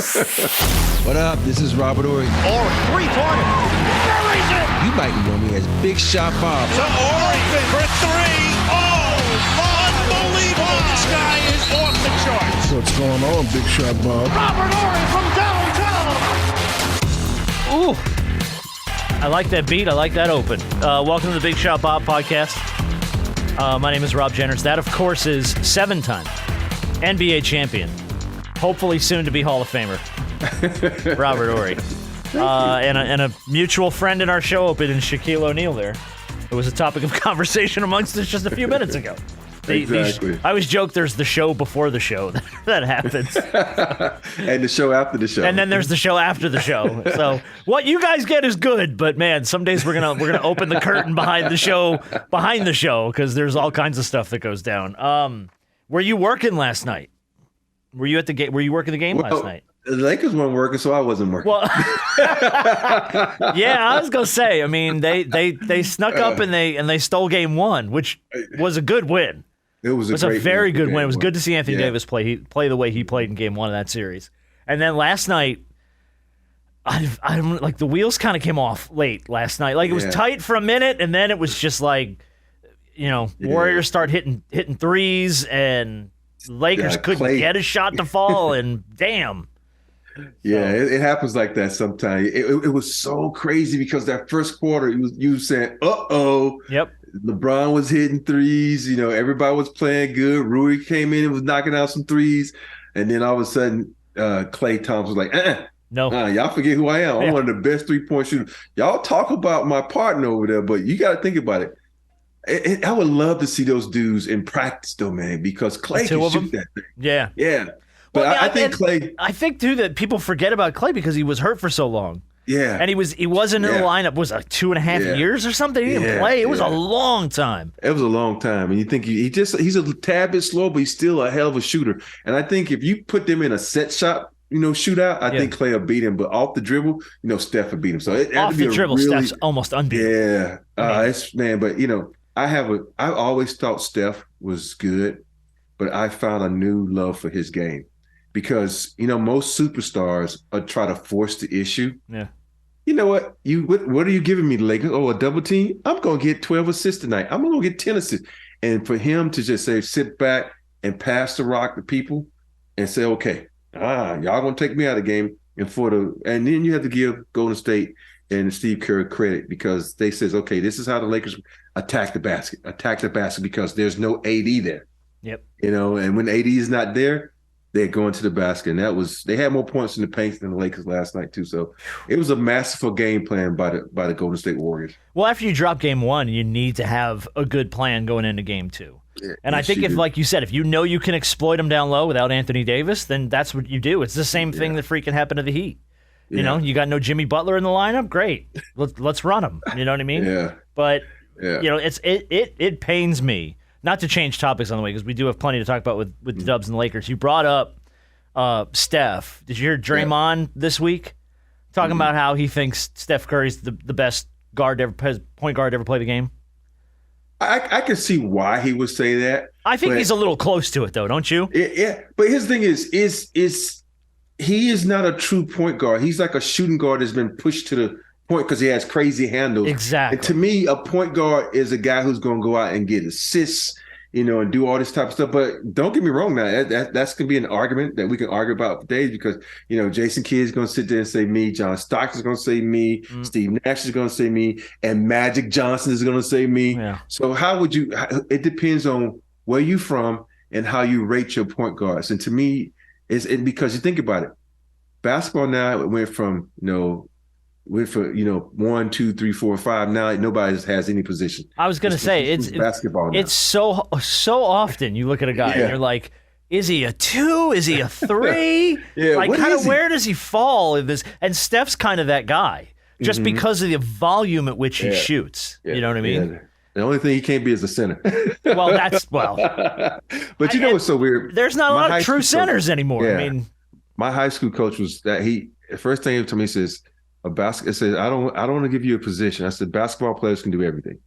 What up? This is Robert Ory. Ory, three-pointer. Buries it. You might know me as Big Shot Bob. To Ory for three. Oh, unbelievable. This guy is off the charts. What's going on, Big Shot Bob? Robert Ory from downtown. Ooh. I like that beat. I like that open. Welcome to the Big Shot Bob podcast. My name is Rob Jenners. That, of course, is 7-time NBA champion. Hopefully soon to be Hall of Famer. Robert Ory. And a mutual friend in our show open in Shaquille O'Neal there. It was a topic of conversation amongst us just a few minutes ago. Exactly. I always joke there's the show before the show that happens. And the show after the show. And then there's the show after the show. So what you guys get is good, but man, some days we're gonna open the curtain behind the show because there's all kinds of stuff that goes down. Were you working last night? Were you at the game? Were you working the game last night? The Lakers weren't working, so I wasn't working. Well, yeah, I was gonna say. I mean, they snuck up and they stole game one, which was a good win. It was a very good win. It was good to see Anthony Yeah. Davis play the way he played in game one of that series. And then last night, I like the wheels kind of came off late last night. Like it was tight for a minute, and then it was just like, Warriors start hitting threes, and Lakers couldn't get a shot to fall, and damn. Yeah, it happens like that sometimes. It was so crazy because that first quarter, you saying, uh-oh. Yep. LeBron was hitting threes. Everybody was playing good. Rui came in and was knocking out some threes. And then all of a sudden, Klay Thompson was like, no, y'all forget who I am. I'm one of the best three-point shooters. Y'all talk about my partner over there, but you got to think about it. I would love to see those dudes in practice, though, man, because Klay can shoot that thing. Yeah. Yeah. But I think Klay. I think, too, that people forget about Klay because he was hurt for so long. Yeah. And he wasn't in the lineup, was it 2.5 years or something? He didn't play. It was a long time. It was a long time. And you think he's a tad bit slow, but he's still a hell of a shooter. And I think if you put them in a set shot, shootout, I think Klay will beat him. But off the dribble, Steph will beat him. So off the dribble, Steph's almost unbeatable. Yeah. But I always thought Steph was good, but I found a new love for his game. Because, most superstars try to force the issue. Yeah. You know what? What are you giving me, Lakers? Oh, a double team? I'm going to get 12 assists tonight. I'm going to get 10 assists. And for him to just sit back and pass the rock to people and say, okay, y'all going to take me out of the game. And then you have to give Golden State and Steve Kerr credit because they says, okay, this is how the Lakers attack the basket because there's no AD there. Yep. And when AD is not there, they're going to the basket. And they had more points in the paint than the Lakers last night, too. So it was a masterful game plan by the Golden State Warriors. Well, after you drop game one, you need to have a good plan going into game two. And I think like you said, if you know you can exploit them down low without Anthony Davis, then that's what you do. It's the same thing that freaking happened to the Heat. You got no Jimmy Butler in the lineup? Great. Let's run him. You know what I mean? Yeah. But, it pains me. Not to change topics on the way, because we do have plenty to talk about with the Dubs and the Lakers. You brought up Steph. Did you hear Draymond this week talking about how he thinks Steph Curry's the best point guard to ever play the game? I can see why he would say that. I think he's a little close to it, though, don't you? Yeah, but his thing is he is not a true point guard. He's like a shooting guard that's been pushed to the point because he has crazy handles. Exactly. And to me, a point guard is a guy who's going to go out and get assists, and do all this type of stuff. But don't get me wrong now. That's going to be an argument that we can argue about for days because, Jason Kidd is going to sit there and say me. John Stockton is going to say me. Steve Nash is going to say me. And Magic Johnson is going to say me. Yeah. So how would you – it depends on where you're from and how you rate your point guards. And to me, it's because you think about it. Basketball now went from, 1, 2, 3, 4, 5. Now nobody has any position. I was going to say it's basketball now. It's so often you look at a guy and you're like, is he a 2? Is he a 3? Like, kind of where does he fall in this? And Steph's kind of that guy, just because of the volume at which he shoots. You know what I mean? Yeah. The only thing he can't be is a center. But what's so weird? There's not a lot of true centers anymore. Yeah. I mean, my high school coach was that the first thing he told me says, I said, I don't want to give you a position. I said, basketball players can do everything.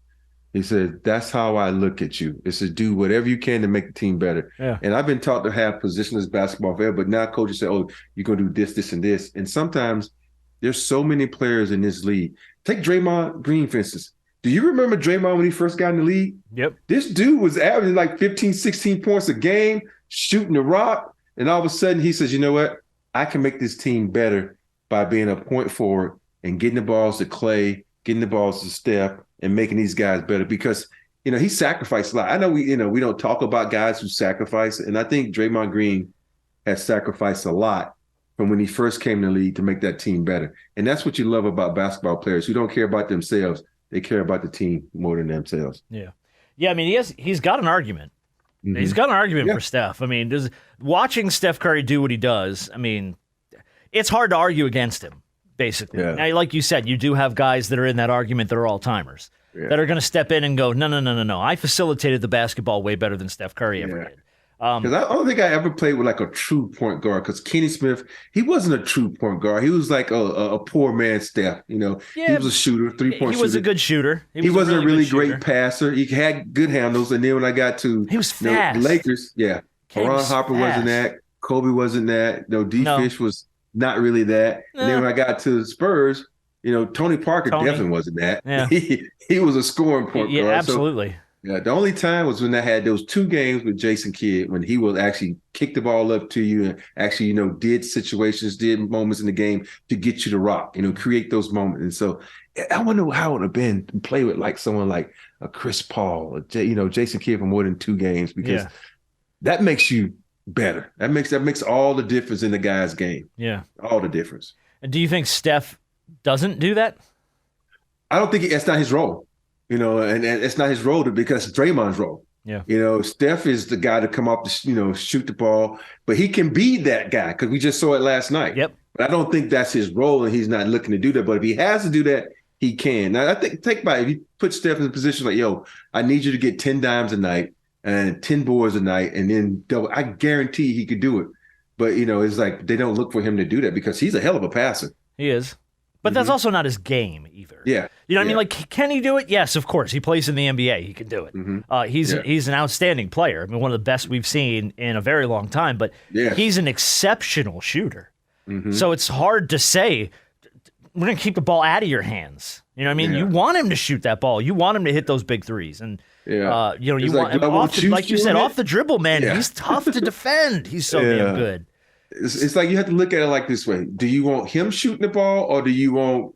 He said, that's how I look at you. It's to do whatever you can to make the team better. Yeah. And I've been taught to have positionless basketball forever, but now coaches say, oh, you're going to do this, this, and this. And sometimes there's so many players in this league. Take Draymond Green, for instance. Do you remember Draymond when he first got in the league? Yep. This dude was averaging like 15, 16 points a game, shooting the rock. And all of a sudden he says, you know what? I can make this team better by being a point forward and getting the balls to Clay, getting the balls to Steph, and making these guys better because, he sacrificed a lot. I know we don't talk about guys who sacrifice, and I think Draymond Green has sacrificed a lot from when he first came in the league to make that team better. And that's what you love about basketball players who don't care about themselves. They care about the team more than themselves. Yeah. Yeah, I mean, he's got an argument. Mm-hmm. He's got an argument for Steph. I mean, watching Steph Curry do what he does, I mean, it's hard to argue against him. Basically. Yeah. Now, like you said, you do have guys that are in that argument that are all-timers, that are going to step in and go, no. I facilitated the basketball way better than Steph Curry ever did. Because I don't think I ever played with like a true point guard. Because Kenny Smith, he wasn't a true point guard. He was like a poor man Steph. He was a shooter, 3-point shooter. He was a good shooter. He wasn't a really great passer. He had good handles. And then when I got to he was fast. The Lakers, Ron Harper wasn't that. Kobe wasn't that. Fish was not really that. And then when I got to the Spurs, Tony Parker definitely wasn't that. Yeah. He was a scoring point guard. Yeah, absolutely. So, the only time was when I had those 2 games with Jason Kidd when he would actually kick the ball up to you and actually, did moments in the game to get you to rock, create those moments. And so I wonder how it would have been to play with like someone like a Chris Paul, or Jason Kidd for more than 2 games because that makes you better. That makes all the difference in the guy's game. Yeah. All the difference. And do you think Steph doesn't do that? I don't think that's not his role. And it's not his role because it's Draymond's role. Yeah. Steph is the guy to come off to, shoot the ball, but he can be that guy because we just saw it last night. Yep. But I don't think that's his role and he's not looking to do that. But if he has to do that, he can. Now, I think, if you put Steph in a position like, I need you to get 10 dimes a night and 10 boards a night and then double, I guarantee he could do it. But, it's like they don't look for him to do that because he's a hell of a passer. He is. But that's also not his game either. Yeah. You know what I mean? Like, can he do it? Yes, of course. He plays in the NBA. He can do it. He's an outstanding player. I mean, one of the best we've seen in a very long time. But he's an exceptional shooter. So it's hard to say, we're going to keep the ball out of your hands. You know what I mean? You want him to shoot that ball. You want him to hit those big threes. And, you want him like you said, off the dribble, man. Yeah. He's tough to defend. He's so damn good. It's like you have to look at it like this way. Do you want him shooting the ball or do you want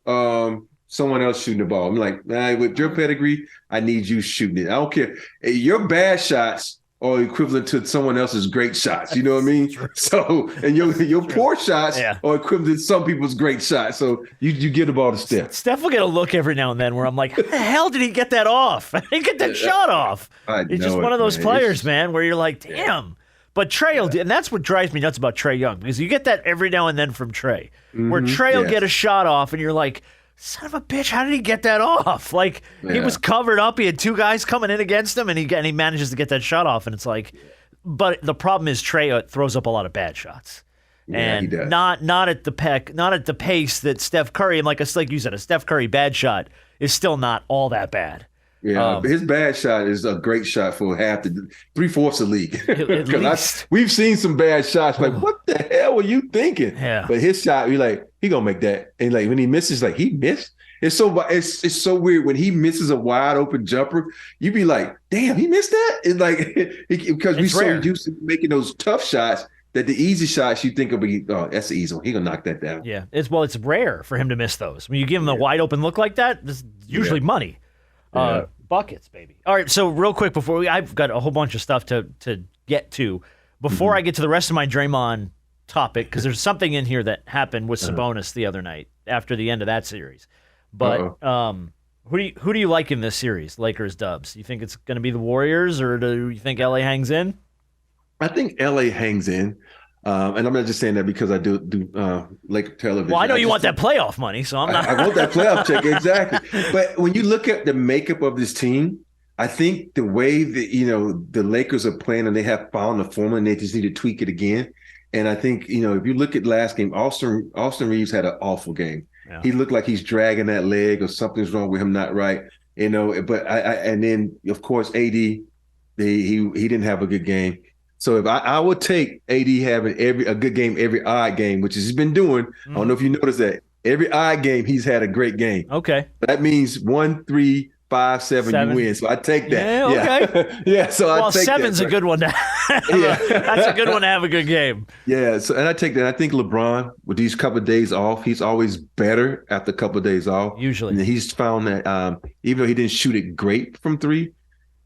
someone else shooting the ball? I'm like, with your pedigree, I need you shooting it. I don't care. Your bad shots are equivalent to someone else's great shots. You know what I mean? So, and your poor shots are equivalent to some people's great shots. So you give the ball to Steph. Steph will get a look every now and then where I'm like, how the hell did he get that off? He get that shot off. It's just one of those players, man, where you're like, damn. But Trae will do, and that's what drives me nuts about Trae Young, because you get that every now and then from Trae, where Trae will get a shot off, and you're like, son of a bitch, how did he get that off? Like, he was covered up, he had 2 guys coming in against him, and he manages to get that shot off, and it's like, but the problem is Trae throws up a lot of bad shots. And not at the pace that Steph Curry, and like you said, a Steph Curry bad shot is still not all that bad. Yeah, his bad shot is a great shot for 3/4 of the league. At least. We've seen some bad shots. Like, what the hell were you thinking? Yeah. But his shot, you're like, he gonna make that. And like when he misses, like he missed. It's so weird when he misses a wide open jumper. You be like, damn, he missed that. It's like because we're so used to making those tough shots that the easy shots you think will be, oh, that's the easy one. He gonna knock that down. Yeah, it's rare for him to miss those. When you give him a wide open look like that, it's usually money. Buckets, baby. All right, so real quick I've got a whole bunch of stuff to get to. Before I get to the rest of my Draymond topic, because there's something in here that happened with Sabonis the other night after the end of that series. But who do you like in this series, Lakers Dubs? You think it's going to be the Warriors, or do you think LA hangs in? I think LA hangs in. And I'm not just saying that because I do Laker television. Well, I know you want that playoff money, so I'm not. I want that playoff check, exactly. But when you look at the makeup of this team, I think the way that, the Lakers are playing and they have found the formula and they just need to tweak it again. And I think, if you look at last game, Austin Reeves had an awful game. Yeah. He looked like he's dragging that leg or something's wrong with him, not right. But and then of course AD, he didn't have a good game. So if I would take AD having a good game every odd game, which he's been doing. I don't know if you noticed that every odd game he's had a great game. Okay, that means 1, 3, 5, 7 you win. So I take that. Yeah, okay. Yeah. So I take seven's that. a good one to have. Yeah. That's a good one to have a good game. Yeah. So and I take that. I think LeBron with these couple of days off, he's always better after a couple of days off. Usually, and he's found that even though he didn't shoot it great from three,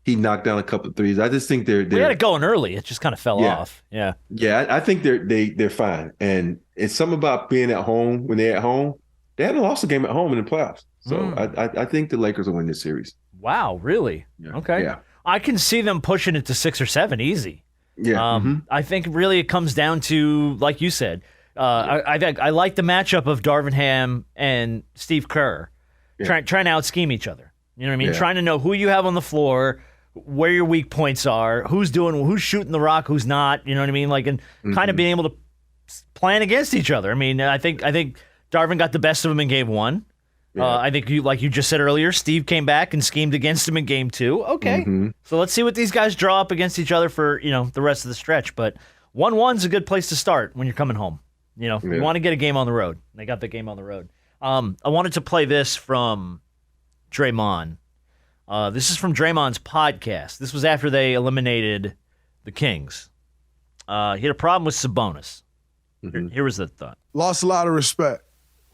he knocked down a couple of threes. I just think they're we had it going early. It just kind of fell off. Yeah. Yeah, I think they're fine. And it's something about being at home when they're at home. They hadn't lost a game at home in the playoffs. So I think the Lakers will win this series. Wow, really? Yeah. Okay. Yeah. I can see them pushing it to 6 or 7 easy. Yeah. I think really it comes down to, like you said, I like the matchup of Darvin Ham and Steve Kerr trying to out-scheme each other. You know what I mean? Yeah. Trying to know who you have on the floor, where your weak points are, who's shooting the rock, who's not. You know what I mean? Like, and kind of being able to plan against each other. I mean, I think Darvin got the best of him in game 1. Yeah. I think like you just said earlier, Steve came back and schemed against him in game 2. Okay, so let's see what these guys draw up against each other for the rest of the stretch. But 1-1's a good place to start when you're coming home. You want to get a game on the road. They got the game on the road. I wanted to play this from Draymond. This is from Draymond's podcast. This was after they eliminated the Kings. He had a problem with Sabonis. Here was the thought. Lost a lot of respect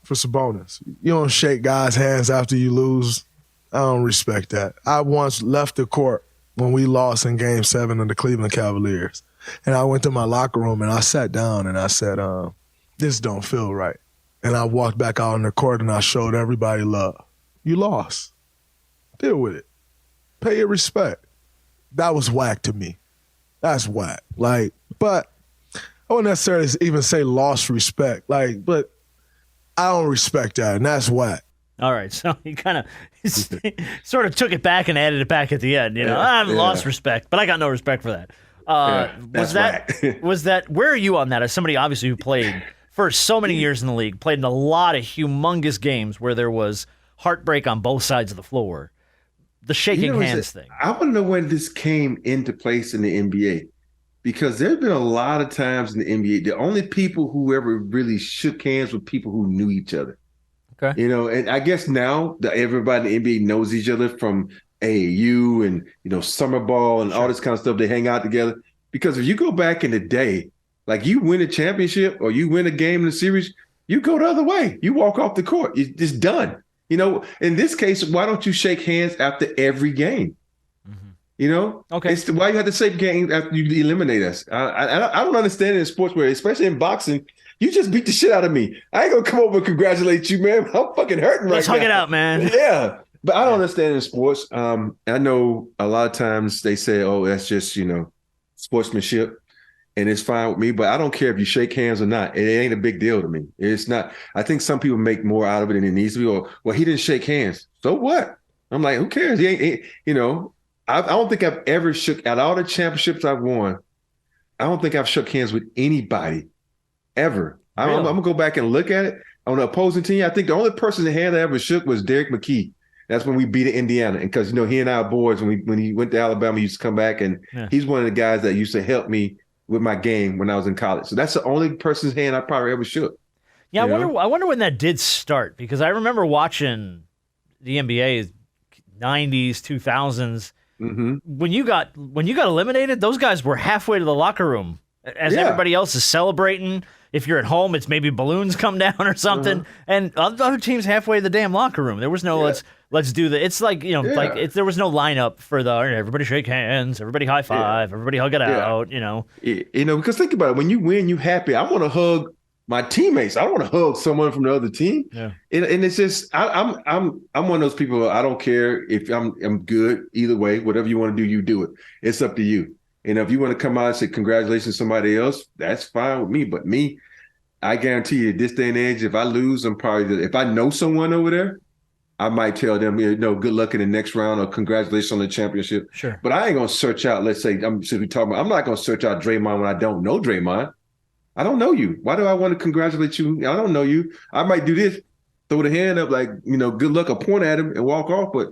for Sabonis. You don't shake guys' hands after you lose. I don't respect that. I once left the court when we lost in Game 7 of the Cleveland Cavaliers. And I went to my locker room and I sat down and I said, this don't feel right. And I walked back out on the court and I showed everybody love. You lost. Deal with it. Pay your respect. That was whack to me. That's whack. But I wouldn't necessarily even say lost respect. But I don't respect that, and that's whack. All right, so he kind of sort of took it back and added it back at the end. I've lost respect, but I got no respect for that. Was that? Where are you on that? As somebody obviously who played for so many years in the league, played in a lot of humongous games where there was heartbreak on both sides of the floor. The shaking hands thing. I want to know when this came into place in the NBA. Because there's been a lot of times in the NBA, the only people who ever really shook hands were people who knew each other. Okay. And I guess now that everybody in the NBA knows each other from AAU and, summer ball and all this kind of stuff, they hang out together. Because if you go back in the day, like you win a championship or you win a game in the series, you go the other way. You walk off the court. It's done. In this case, why don't you shake hands after every game? Okay. It's why you have to shake game after you eliminate us. I don't understand it in sports where, especially in boxing, you just beat the shit out of me. I ain't gonna come over and congratulate you, man. I'm fucking hurting right now. Let's hug it out, man. Yeah, but I don't understand in sports. I know a lot of times they say, "Oh, that's just sportsmanship," and it's fine with me. But I don't care if you shake hands or not. It ain't a big deal to me. It's not. I think some people make more out of it than it needs to be. Or, well, he didn't shake hands, so what? I'm like, who cares? He ain't I don't think I've ever shook at all the championships I've won. I don't think I've shook hands with anybody ever. Really? I'm gonna go back and look at it on the opposing team. I think the only person the hand I ever shook was Derek McKee. That's when we beat Indiana, and because he and I are boys. When he went to Alabama, he used to come back, and he's one of the guys that used to help me with my game when I was in college. So that's the only person's hand I probably ever shook. Yeah, I wonder when that did start, because I remember watching the NBA 90s, 2000s. When you got eliminated, those guys were halfway to the locker room as everybody else is celebrating. If you're at home, it's maybe balloons come down or something, and other teams halfway to the damn locker room. There was no let's do the. It's like there was no lineup for the everybody shake hands, everybody high five, everybody hug it out. Because think about it, when you win, you happy. I want to hug my teammates. I don't want to hug someone from the other team. Yeah. And it's just I'm one of those people. I don't care if I'm good either way. Whatever you want to do, you do it. It's up to you. And if you want to come out and say congratulations to somebody else, that's fine with me. But me, I guarantee you, this day and age, if I lose, if I know someone over there, I might tell them, good luck in the next round or congratulations on the championship. Sure. But I ain't gonna search out. Let's say I'm not gonna search out Draymond when I don't know Draymond. I don't know you. Why do I want to congratulate you? I don't know you. I might do this, throw the hand up like, good luck, or point at him and walk off. But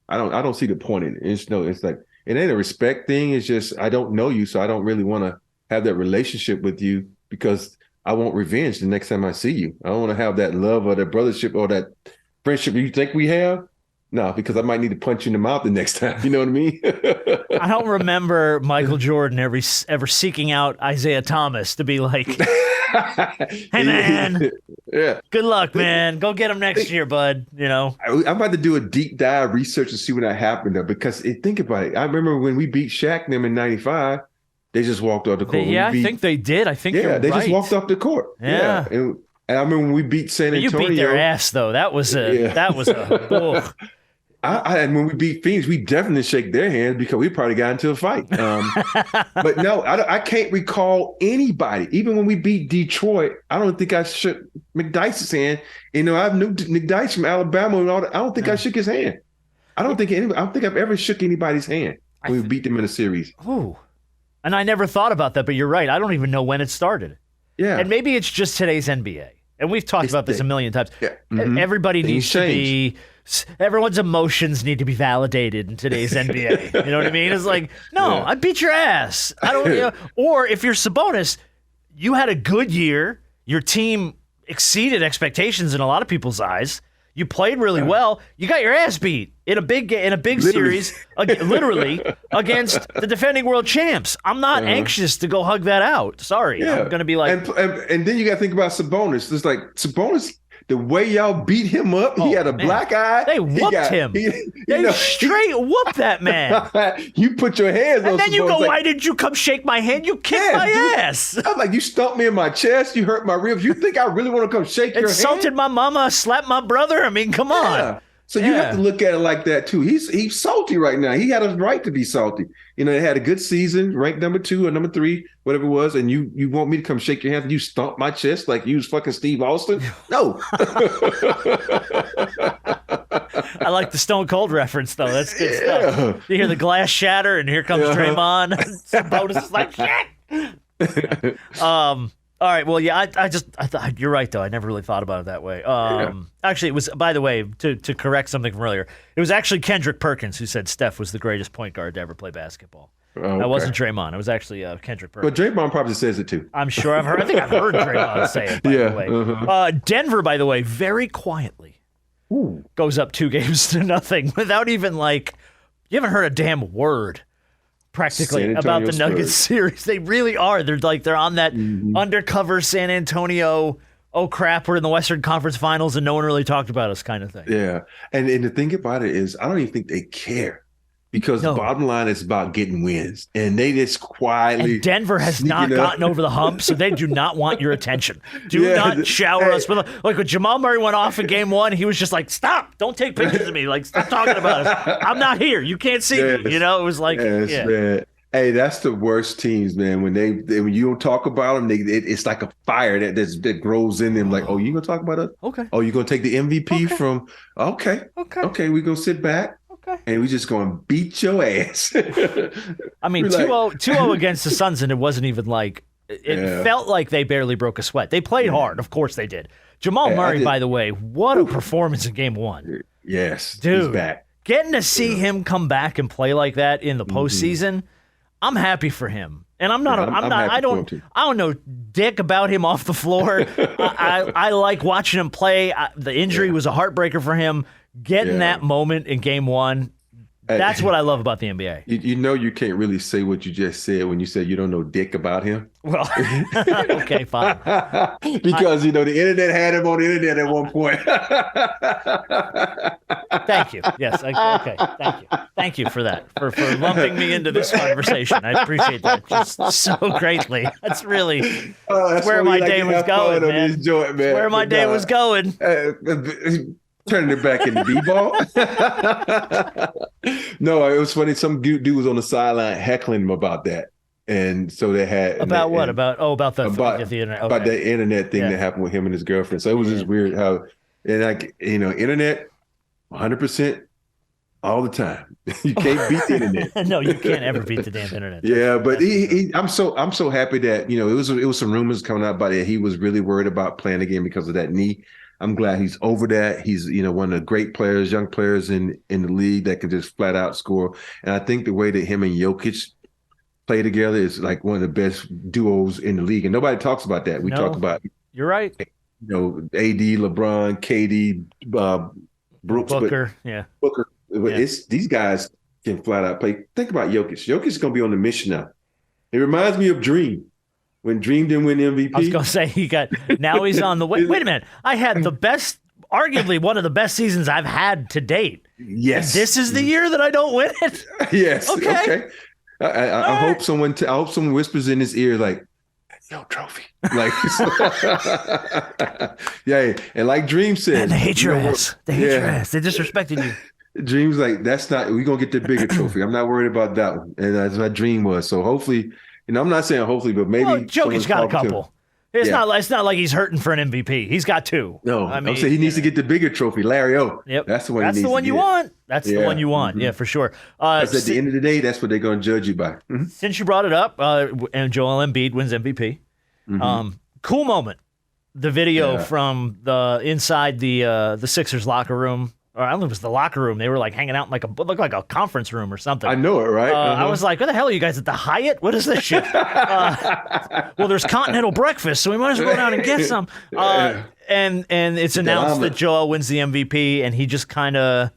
I don't see the point in it. It's like it ain't a respect thing. It's just I don't know you, so I don't really want to have that relationship with you because I want revenge the next time I see you. I don't want to have that love or that brothership or that friendship you think we have. No, because I might need to punch you in the mouth the next time. You know what I mean? I don't remember Michael Jordan ever seeking out Isaiah Thomas to be like, hey, man, yeah, good luck, man. Go get him next year, bud. You know? I'm about to do a deep dive research to see what happened there because think about it. I remember when we beat Shaq and them in 95, they just walked off the court. I think they did. I think they right. just walked off the court. Yeah. And I remember when we beat San Antonio. You beat their ass, though. That was a and when we beat Phoenix, we definitely shake their hands because we probably got into a fight. But no, I can't recall anybody. Even when we beat Detroit, I don't think I shook McDyess's hand. You know, I knew McDyess from Alabama and all that. I don't think I shook his hand. I don't think I've ever shook anybody's hand when we beat them in a series. Ooh. And I never thought about that, but you're right. I don't even know when it started. Yeah. And maybe it's just today's NBA. And we've talked about this a million times. Yeah. Mm-hmm. Everybody needs to change. everyone's emotions need to be validated in today's NBA. You know what I mean? It's like, no, I beat your ass. I don't. Or if you're Sabonis, you had a good year. Your team exceeded expectations in a lot of people's eyes. You played really well. You got your ass beat in a big series, literally against the defending world champs. I'm not anxious to go hug that out. Sorry, I'm going to be like, and then you got to think about Sabonis. It's like Sabonis. The way y'all beat him up, he had a black eye. They whooped him. They straight whooped that man. You put your hands on and then you Sabonis, go, like, why didn't you come shake my hand? You kicked my ass. I'm like, you stumped me in my chest. You hurt my ribs. You think I really want to come shake your hand? Insulted my mama, slapped my brother. I mean, come on. So you have to look at it like that too. He's salty right now. He had a right to be salty. You know, they had a good season, ranked number 2 or number 3, whatever it was, and you want me to come shake your hand and you stomp my chest like you was fucking Steve Austin? No. I like the Stone Cold reference though. That's good stuff. You hear the glass shatter and here comes Draymond. Sabonis is like, shit. All right. Well, yeah, I thought you're right though. I never really thought about it that way. Actually, it was, by the way, to correct something from earlier, it was actually Kendrick Perkins who said Steph was the greatest point guard to ever play basketball. That wasn't Draymond. It was actually Kendrick Perkins. But Draymond probably says it too. I'm sure I think I've heard Draymond say it, by the way. Denver, by the way, very quietly goes up 2-0 without even you haven't heard a damn word. Practically about the Nuggets series. They really are. They're on that undercover San Antonio, oh crap, we're in the Western Conference Finals and no one really talked about us kind of thing. Yeah. And the thing about it is I don't even think they care because the bottom line is about getting wins. And they just quietly. And Denver has not gotten over the hump, so they do not want your attention. Do not shower us with like when Jamal Murray went off in game 1, he was just like, stop, don't take pictures of me. Like, stop talking about us. I'm not here. You can't see me. You know, it was like, man. Hey, that's the worst teams, man. When you don't talk about them, it's like a fire that grows in them. Like, oh, you gonna talk about us? Okay. Oh, you gonna take the MVP from? Okay. We gonna sit back. Okay. And we just going to beat your ass. I mean, 2-0 against the Suns, and it wasn't even like it felt like they barely broke a sweat. They played hard, of course they did. Jamal Murray, by the way, what a performance in game 1. Yes, dude, he's back. Getting to see him come back and play like that in the postseason, I'm happy for him. And I don't know dick about him off the floor. I like watching him play. The injury was a heartbreaker for him. Getting that moment in game 1, that's what I love about the NBA. You know you can't really say what you just said when you said you don't know dick about him. Well, okay, fine. Because, the internet had him on the internet at one point. Thank you. Yes, okay, thank you. Thank you for that, for lumping me into this conversation. I appreciate that just so greatly. That's really where my day was going, man. Where my day was going. Turning it back into b-ball. No, it was funny. Some dude was on the sideline heckling him about that, and so they had about what about the internet about the internet thing that happened with him and his girlfriend. So it was just weird how internet 100% all the time. You can't beat the internet. No, you can't ever beat the damn internet. Yeah, but I'm so happy that it was some rumors coming out about it. He was really worried about playing again because of that knee. I'm glad he's over that. He's, one of the great players, young players in the league that can just flat out score. And I think the way that him and Jokic play together is like one of the best duos in the league. And nobody talks about that. We talk about, you're right. AD, LeBron, KD, Brooks, Booker. Booker. It's these guys can flat out play. Think about Jokic. Jokic is going to be on the mission now. It reminds me of Dream. When Dream didn't win the MVP. I was going to say now he's on the way. Wait a minute. I had the best, arguably one of the best seasons I've had to date. Yes. And this is the year that I don't win it? Yes. Okay. I hope someone whispers in his ear like, "Yo, trophy." Like, yeah. And like Dream said, and they hate your ass. They hate your ass. They disrespected you. Dream's like, that's not. We're gonna get the bigger trophy. I'm not worried about that one. And that's what Dream was. So hopefully. I'm not saying hopefully, but maybe Jokic's got a couple. It's not like he's hurting for an MVP. He's got two. No, I'm saying he needs to get the bigger trophy. Larry O. Yep. That's the one. That's the one you want. That's the one you want. Mm-hmm. Yeah, for sure. Because at the end of the day, that's what they're going to judge you by. Mm-hmm. Since you brought it up, and Joel Embiid wins MVP. Mm-hmm. Cool moment. The video from the inside the Sixers locker room. Or I don't know if it was the locker room. They were like hanging out in looked like a conference room or something. I know it, right? I was like, "Where the hell are you guys at the Hyatt? What is this shit?" Well, there's continental breakfast, so we might as well go down and get some. And it's announced that Joel wins the MVP, and he just kind of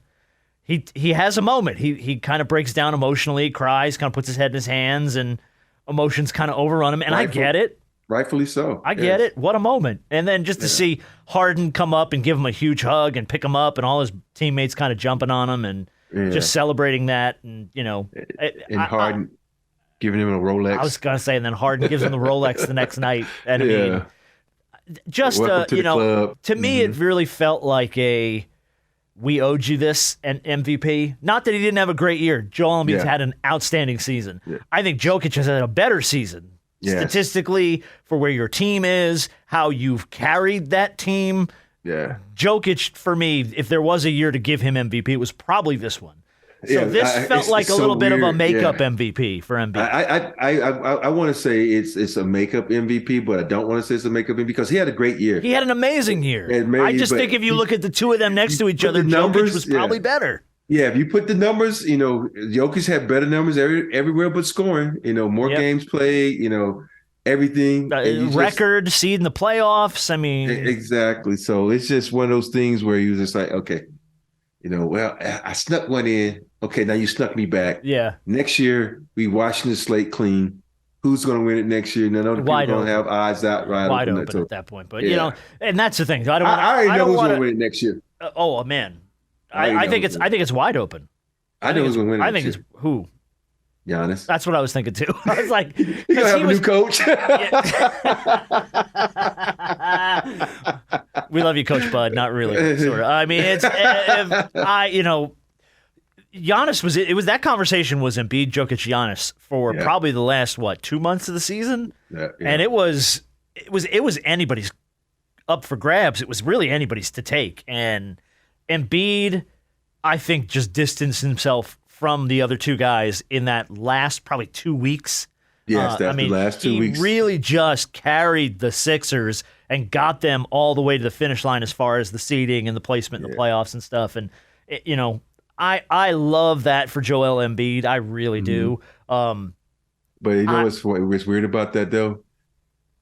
he has a moment. He kind of breaks down emotionally, cries, kind of puts his head in his hands, and emotions kind of overrun him. And I get it. Rightfully so. I get it. What a moment. And then just to see Harden come up and give him a huge hug and pick him up and all his teammates kind of jumping on him and just celebrating that. And, and Harden giving him a Rolex. I was going to say, and then Harden gives him the Rolex the next night. And I mean, just, to me, it really felt like we owed you this an MVP. Not that he didn't have a great year. Joel Embiid's had an outstanding season. Yeah. I think Jokic has had a better season. Yes. Statistically, for where your team is, how you've carried that team. Yeah. Jokic, for me, if there was a year to give him MVP, it was probably this one. So this felt like a little bit of a makeup MVP for Embiid. I want to say it's a makeup MVP, but I don't want to say it's a makeup MVP because he had a great year. He had an amazing year. I just think if you look at the two of them next to each other, Jokic was probably better. Yeah, if you put the numbers, Jokic had better numbers everywhere but scoring. More games played, everything. Record, seed in the playoffs. I mean, exactly. So it's just one of those things where you just like, okay, well, I snuck one in. Okay, now you snuck me back. Yeah. Next year, we washing the slate clean. Who's going to win it next year? None of the people going to have eyes out wide open at that point. But and that's the thing. I already know who's going to win it next year. Oh man. I think it's wide open. I know who's going to win. I think it's who? Giannis. That's what I was thinking too. I was like, you gotta have a new coach. We love you, Coach Bud. Not really. Sort of. I mean, Giannis was. It was that conversation was Embiid, Jokic, Giannis for probably the last 2 months of the season, and it was anybody's up for grabs. It was really anybody's to take, and Embiid, I think, just distanced himself from the other two guys in that last probably 2 weeks. Yes, the last 2 weeks. He really just carried the Sixers and got them all the way to the finish line as far as the seeding and the placement in the playoffs and stuff. And, I love that for Joel Embiid. I really do. But what's weird about that, though?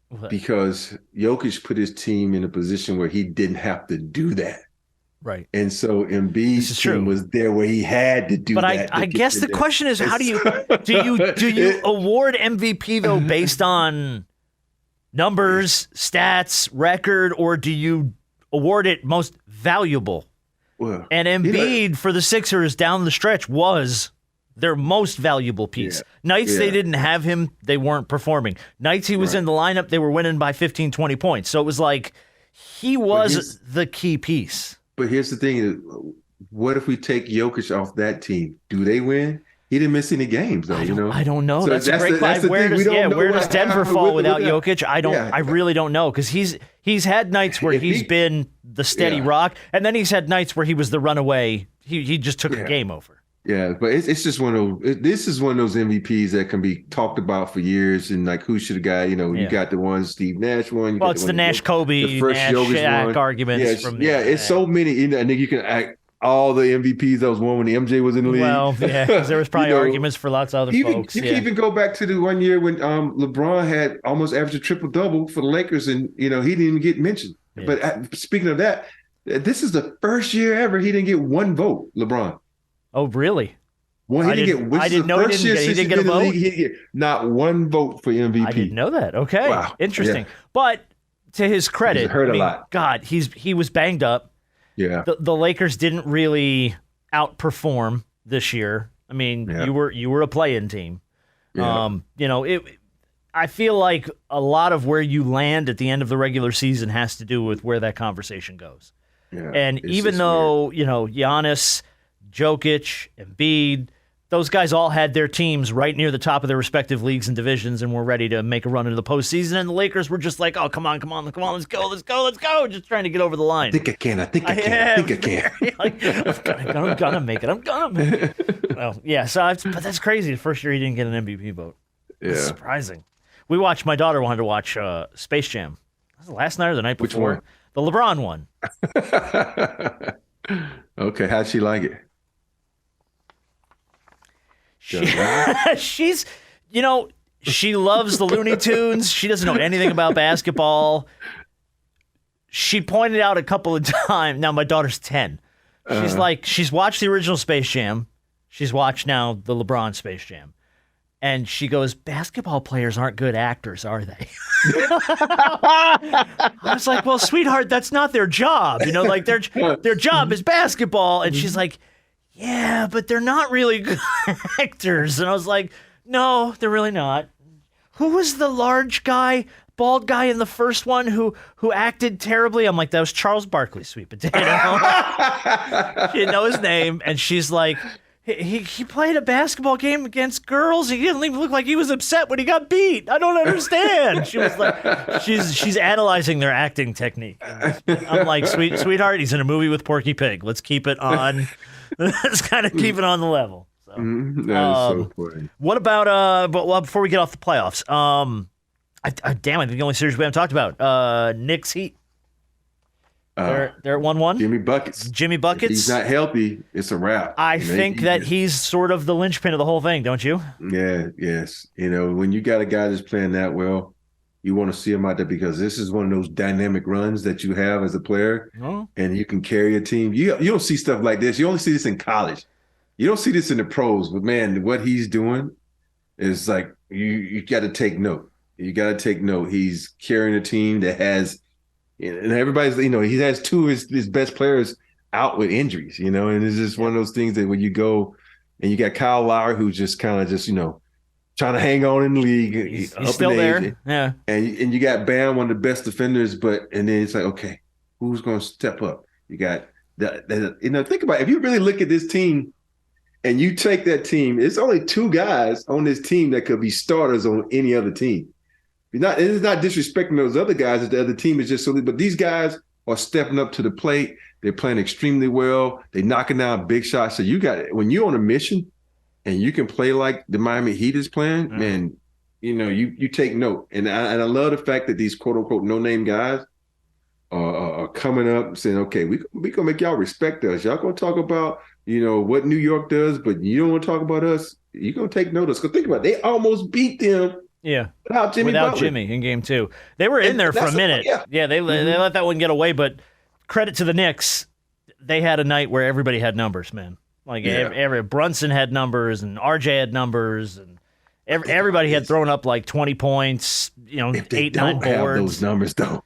What? Because Jokic put his team in a position where he didn't have to do that. Right. And so Embiid's team was there where he had to do that. But I guess the question is, how do you award MVP though based on numbers, stats, record, or do you award it most valuable? Well, and Embiid for the Sixers down the stretch was their most valuable piece. Nights they didn't have him, they weren't performing. Nights he was in the lineup, they were winning by 15, 20 points. So it was like he was the key piece. But here's the thing: what if we take Jokic off that team? Do they win? He didn't miss any games, though. I don't know. So that's a great question. Where does Denver fall without Jokic? I really don't know because he's had nights where he's been the steady rock, and then he's had nights where he was the runaway. He just took a game over. Yeah, but it's just one of those. This is one of those MVPs that can be talked about for years, and like who should have got? You know, you got the one Steve Nash one. Well, it's the Nash Kobe, the first Nash Shaq arguments from it's so many. You know, I think you can act all the MVPs that was won when the MJ was in the league. Well, yeah, because there was probably arguments for lots of other folks. You can even go back to the one year when LeBron had almost averaged a triple double for the Lakers, and he didn't even get mentioned. Yeah. But speaking of that, this is the first year ever he didn't get one vote. LeBron. Oh, really? Well, I didn't know he didn't get a vote. He didn't get not one vote for MVP. I didn't know that. Okay, wow. Interesting. Yeah. But to his credit, hurt a lot. God, he was banged up. Yeah. The Lakers didn't really outperform this year. I mean, you were a play-in team. Yeah. I feel like a lot of where you land at the end of the regular season has to do with where that conversation goes. Yeah, and even though, Giannis, Jokic, Embiid, those guys all had their teams right near the top of their respective leagues and divisions and were ready to make a run into the postseason. And the Lakers were just like, oh, come on, let's go. Just trying to get over the line. I think I can. I'm going to make it. Well, yeah, but that's crazy. The first year he didn't get an MVP vote. That's surprising. My daughter wanted to watch Space Jam. Was it last night or the night before? Which one? The LeBron one. Okay, how'd she like it? She's, she loves the Looney Tunes. She doesn't know anything about basketball. She pointed out a couple of times. Now, my daughter's 10. She's watched the original Space Jam. She's watched now the LeBron Space Jam. And she goes, basketball players aren't good actors, are they? I was like, well, sweetheart, that's not their job. Their job is basketball. And she's like, yeah, but they're not really good actors. And I was like, no, they're really not. Who was the large guy, bald guy in the first one who acted terribly? I'm like, that was Charles Barkley, sweet potato. She didn't know his name. And she's like, he played a basketball game against girls. He didn't even look like he was upset when he got beat. I don't understand. She was like, she's analyzing their acting technique. I'm like, sweetheart, he's in a movie with Porky Pig. Let's keep it on. Let's kind of keep it on the level. So, that is so funny. What about before we get off the playoffs? I think the only series we haven't talked about, Knicks Heat. They're at 1-1. Jimmy Buckets. If he's not healthy, it's a wrap. I think that he's sort of the linchpin of the whole thing, don't you? Yeah, yes. When you got a guy that's playing that well, you want to see him out there because this is one of those dynamic runs that you have as a player, and you can carry a team. You don't see stuff like this. You only see this in college. You don't see this in the pros. But, man, what he's doing is like you got to take note. You got to take note. He's carrying a team that has – and everybody's, he has two of his best players out with injuries, and it's just one of those things that when you go and you got Kyle Lowry, who's just kind of just, trying to hang on in the league. He's still there. Yeah. And you got Bam, one of the best defenders, and then it's like, okay, who's going to step up? You got think about it. If you really look at this team and you take that team, it's only two guys on this team that could be starters on any other team. It's not disrespecting those other guys that the other team is just so, but these guys are stepping up to the plate. They're playing extremely well. They're knocking down big shots. So when you're on a mission and you can play like the Miami Heat is playing, man, you take note. And I love the fact that these quote unquote no-name guys are coming up and saying, okay, we gonna make y'all respect us. Y'all gonna talk about, what New York does, but you don't want to talk about us. You're gonna take notice. Because think about it, they almost beat them. Yeah, without Jimmy in game 2. They were in there for a minute. They let that one get away, but credit to the Knicks. They had a night where everybody had numbers, man. Like every Brunson had numbers and RJ had numbers and everybody had thrown up like 20 points, 8, 9 boards. They don't have those numbers, though.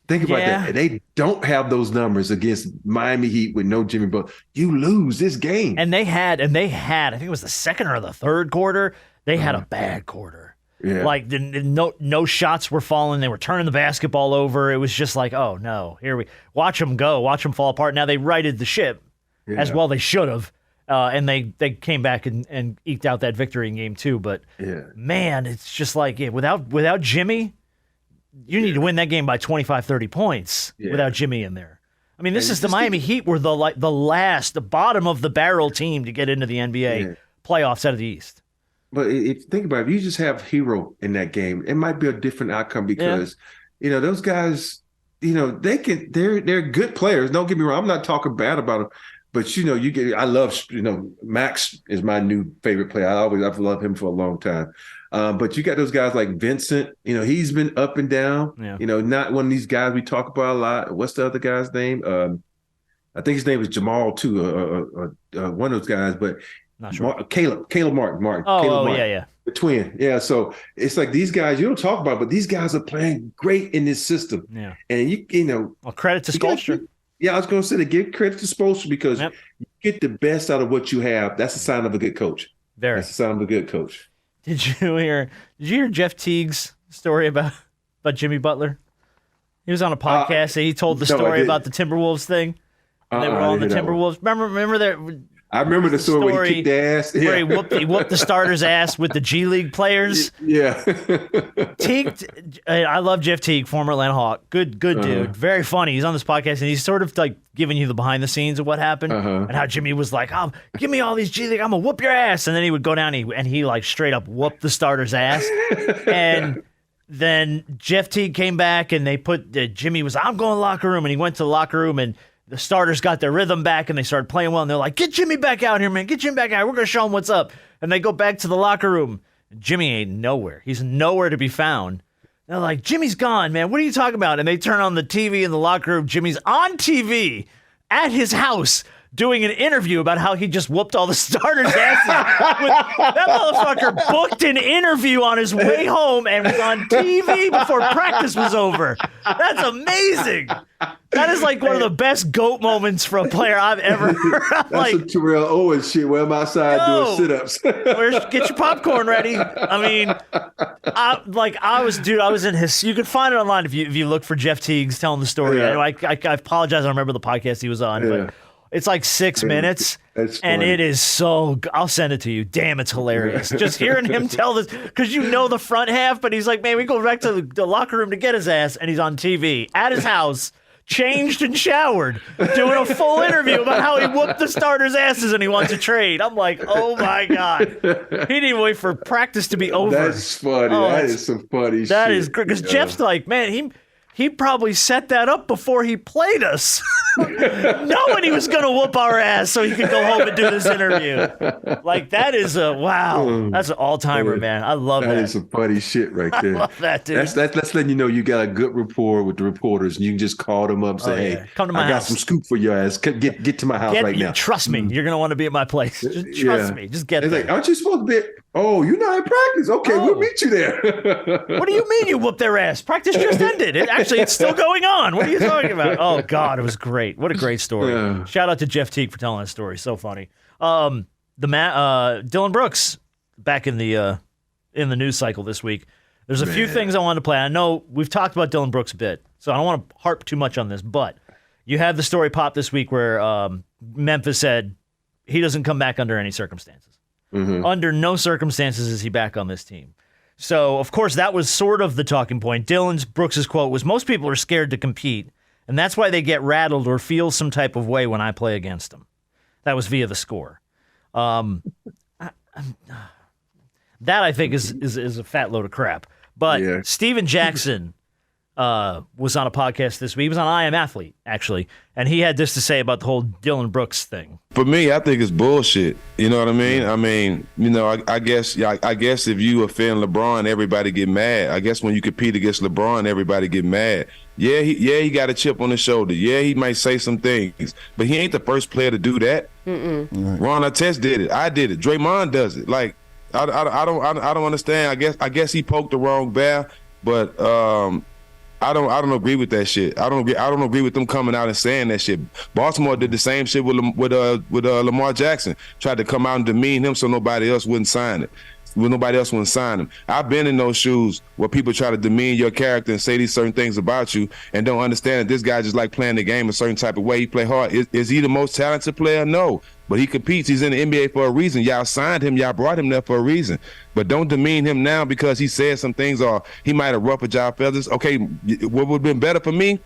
Think about that. They don't have those numbers against Miami Heat with no Jimmy Butler. You lose this game. And they had, I think it was the second or the third quarter, they had a bad quarter. Yeah. Like no shots were falling. They were turning the basketball over. It was just like, oh no, watch them go, watch them fall apart. Now they righted the ship as well they should have, and they came back and eked out that victory in game 2. But man, it's just like without Jimmy, you need to win that game by 25, 30 points without Jimmy in there. I mean, this is the Miami Heat were the bottom of the barrel team to get into the NBA playoffs out of the East. But if think about it, if you just have Hero in that game, it might be a different outcome because those guys, they're good players. Don't get me wrong, I'm not talking bad about them. But I love Max is my new favorite player. I've loved him for a long time. But you got those guys like Vincent. He's been up and down. Yeah. Not one of these guys we talk about a lot. What's the other guy's name? I think his name is Jamal too. One of those guys, but not sure. Caleb Martin. Caleb Martin, yeah. The twin. Yeah. So it's like these guys you don't talk about, but these guys are playing great in this system. Yeah. And well, credit to Spoelstra. Yeah, I was going to say to give credit to Spoelstra because you get the best out of what you have. That's a sign of a good coach. That's a sign of a good coach. Did you hear Jeff Teague's story about Jimmy Butler? He was on a podcast and he told the story about the Timberwolves thing. And they were all in the Timberwolves. Remember that? I remember the story where he kicked the ass. Where he whooped the starter's ass with the G League players. Yeah. Teague, I love Jeff Teague, former Atlanta Hawk. Good dude. Very funny. He's on this podcast, and he's sort of like giving you the behind the scenes of what happened and how Jimmy was like, "Oh, give me all these G League. I'm going to whoop your ass." And then he would go down and he like straight up whooped the starter's ass. And then Jeff Teague came back, and they put Jimmy was, "I'm going to the locker room." And he went to the locker room, and the starters got their rhythm back, and they started playing well. And they're like, "Get Jimmy back out here, man. Get Jimmy back out. We're going to show him what's up." And they go back to the locker room. Jimmy ain't nowhere. He's nowhere to be found. They're like, "Jimmy's gone, man. What are you talking about?" And they turn on the TV in the locker room. Jimmy's on TV at his house doing an interview about how he just whooped all the starters' asses. That motherfucker booked an interview on his way home and was on TV before practice was over. That's amazing. That is like one of the best GOAT moments for a player I've ever heard. That's like, some Terrell Owens shit where I'm outside doing sit-ups. Get your popcorn ready. I mean, I was in his, you can find it online if you look for Jeff Teague's telling the story. Yeah. I apologize, I don't remember the podcast he was on, but it's like 6 minutes, and it is so. I'll send it to you. Damn, it's hilarious. Just hearing him tell this, because the front half, but he's like, "Man, we go back to the locker room to get his ass," and he's on TV at his house, changed and showered, doing a full interview about how he whooped the starters' asses and he wants a trade. I'm like, oh my God. He didn't even wait for practice to be over. That's funny. That is some funny shit. That is great, because Jeff's like, man, he probably set that up before he played us, knowing he was going to whoop our ass so he could go home and do this interview. Like, that is wow. That's an all-timer, man. I love that. That is some funny shit right there. I love that, dude. That's letting you know you got a good rapport with the reporters, and you can just call them up and say, "Hey, come to my house. I got some scoop for your ass. Get to my house right now." Trust me. You're going to want to be at my place. Just trust me. Just get there. It's like, aren't you supposed to be? Oh, you're not in practice. Okay, we'll meet you there. What do you mean you whooped their ass? Practice just ended. It's still going on. What are you talking about? Oh, God, it was great. What a great story. Yeah. Shout out to Jeff Teague for telling that story. So funny. Dylan Brooks back in the news cycle this week. There's a few things I wanted to play. I know we've talked about Dylan Brooks a bit, so I don't want to harp too much on this, but you had the story pop this week where Memphis said he doesn't come back under any circumstances. Mm-hmm. Under no circumstances is he back on this team. So, of course, that was sort of the talking point. Brooks' quote was, "Most people are scared to compete, and that's why they get rattled or feel some type of way when I play against them." That was via The Score. That, I think, is a fat load of crap. But Steven Jackson was on a podcast this week. He was on I Am Athlete, actually, and he had this to say about the whole Dylan Brooks thing. For me, I think it's bullshit. You know what I mean? I mean, I guess if you offend LeBron, everybody get mad. I guess when you compete against LeBron, everybody get mad. Yeah, he got a chip on his shoulder. Yeah, he might say some things, but he ain't the first player to do that. Right. Ron Artest did it. I did it. Draymond does it. Like, I don't understand. I guess he poked the wrong bear, but I don't agree with that shit. I don't agree with them coming out and saying that shit. Baltimore did the same shit with Lamar Jackson. Tried to come out and demean him so nobody else wouldn't sign it. Nobody else wouldn't sign him. I've been in those shoes where people try to demean your character and say these certain things about you and don't understand that this guy just like playing the game a certain type of way. He play hard. Is he the most talented player? No. But he competes. He's in the NBA for a reason. Y'all signed him. Y'all brought him there for a reason. But don't demean him now because he said some things or he might have ruffled y'all feathers. Okay, what would have been better for me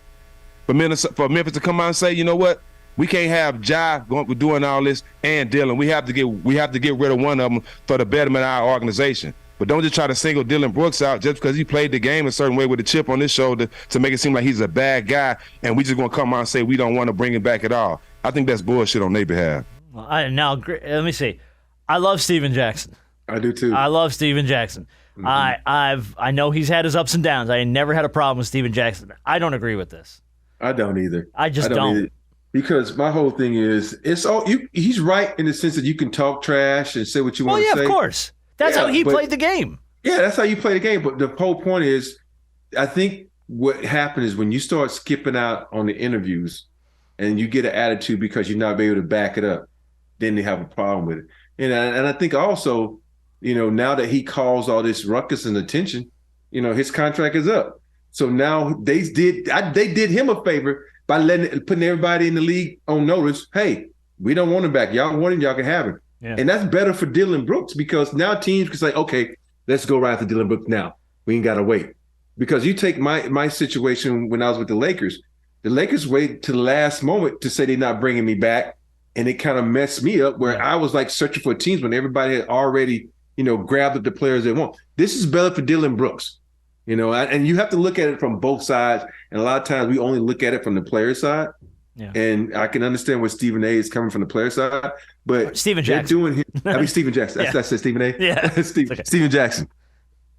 For Memphis to come out and say, you know what, we can't have Ja doing all this and Dillon. We have to get rid of one of them for the betterment of our organization. But don't just try to single Dillon Brooks out just because he played the game a certain way with a chip on his shoulder to make it seem like he's a bad guy, and we just gonna come out and say we don't want to bring him back at all. I think that's bullshit on their behalf. Well, let me see. I love Steven Jackson. I do too. I love Steven Jackson. Mm-hmm. I know he's had his ups and downs. I never had a problem with Steven Jackson. I don't agree with this. I don't either. I just don't. Either. Because my whole thing is, it's all he's right in the sense that you can talk trash and say what you want to say. Well, yeah, of course. That's how he played the game. Yeah, that's how you play the game. But the whole point is, I think what happened is when you start skipping out on the interviews and you get an attitude because you're not able to back it up, then they have a problem with it. And I think also, now that he caused all this ruckus and attention, his contract is up. So now they did him a favor by putting everybody in the league on notice. Hey, we don't want him back. Y'all want him, y'all can have him. Yeah. And that's better for Dillon Brooks because now teams can say, okay, let's go right after Dillon Brooks now. We ain't got to wait. Because you take my situation when I was with the Lakers waited to the last moment to say they're not bringing me back. And it kind of messed me up where I was like searching for teams when everybody had already, grabbed up the players they want. This is better for Dillon Brooks. And you have to look at it from both sides. And a lot of times we only look at it from the player side. Yeah. And I can understand where Stephen A is coming from the player side. But Steven Jackson. Stephen Jackson. Yeah. That's Stephen A? Yeah. Stephen Jackson.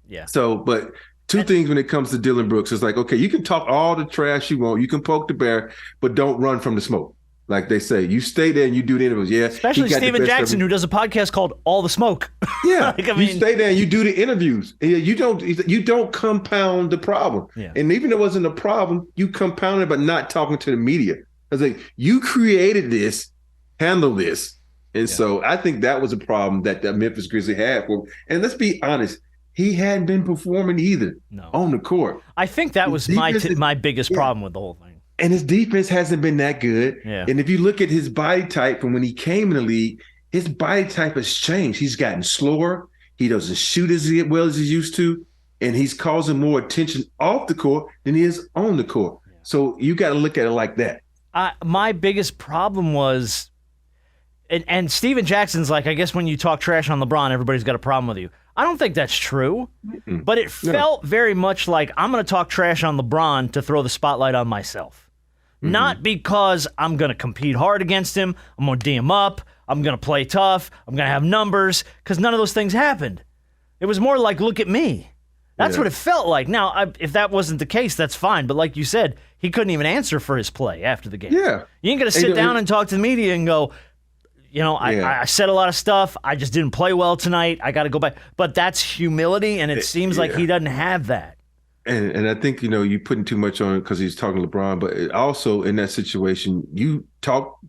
Yeah. So, but two things when it comes to Dillon Brooks. It's like, okay, you can talk all the trash you want. You can poke the bear, but don't run from the smoke. Like they say, you stay there and you do the interviews. Yeah, especially Steven Jackson, who does a podcast called All the Smoke. Yeah, you stay there and you do the interviews. You don't compound the problem. Yeah. And even if it wasn't a problem, you compound it by not talking to the media. I was like, you created this, handle this. And so I think that was a problem that the Memphis Grizzlies had. And let's be honest, he hadn't been performing either on the court. I think that was my biggest problem with the whole thing. And his defense hasn't been that good. Yeah. And if you look at his body type from when he came in the league, his body type has changed. He's gotten slower. He doesn't shoot as well as he used to. And he's causing more attention off the court than he is on the court. Yeah. So you got to look at it like that. My biggest problem was, and Steven Jackson's like, I guess when you talk trash on LeBron, everybody's got a problem with you. I don't think that's true, but it felt very much like I'm going to talk trash on LeBron to throw the spotlight on myself. Not because I'm going to compete hard against him, I'm going to D him up, I'm going to play tough, I'm going to have numbers, because none of those things happened. It was more like, look at me. That's what it felt like. Now, if that wasn't the case, that's fine. But like you said, he couldn't even answer for his play after the game. Yeah. You ain't going to sit down and talk to the media and go, I said a lot of stuff. I just didn't play well tonight. I got to go back. But that's humility, and it seems like he doesn't have that. And I think, you're putting too much on it because he's talking LeBron. But also in that situation, you talk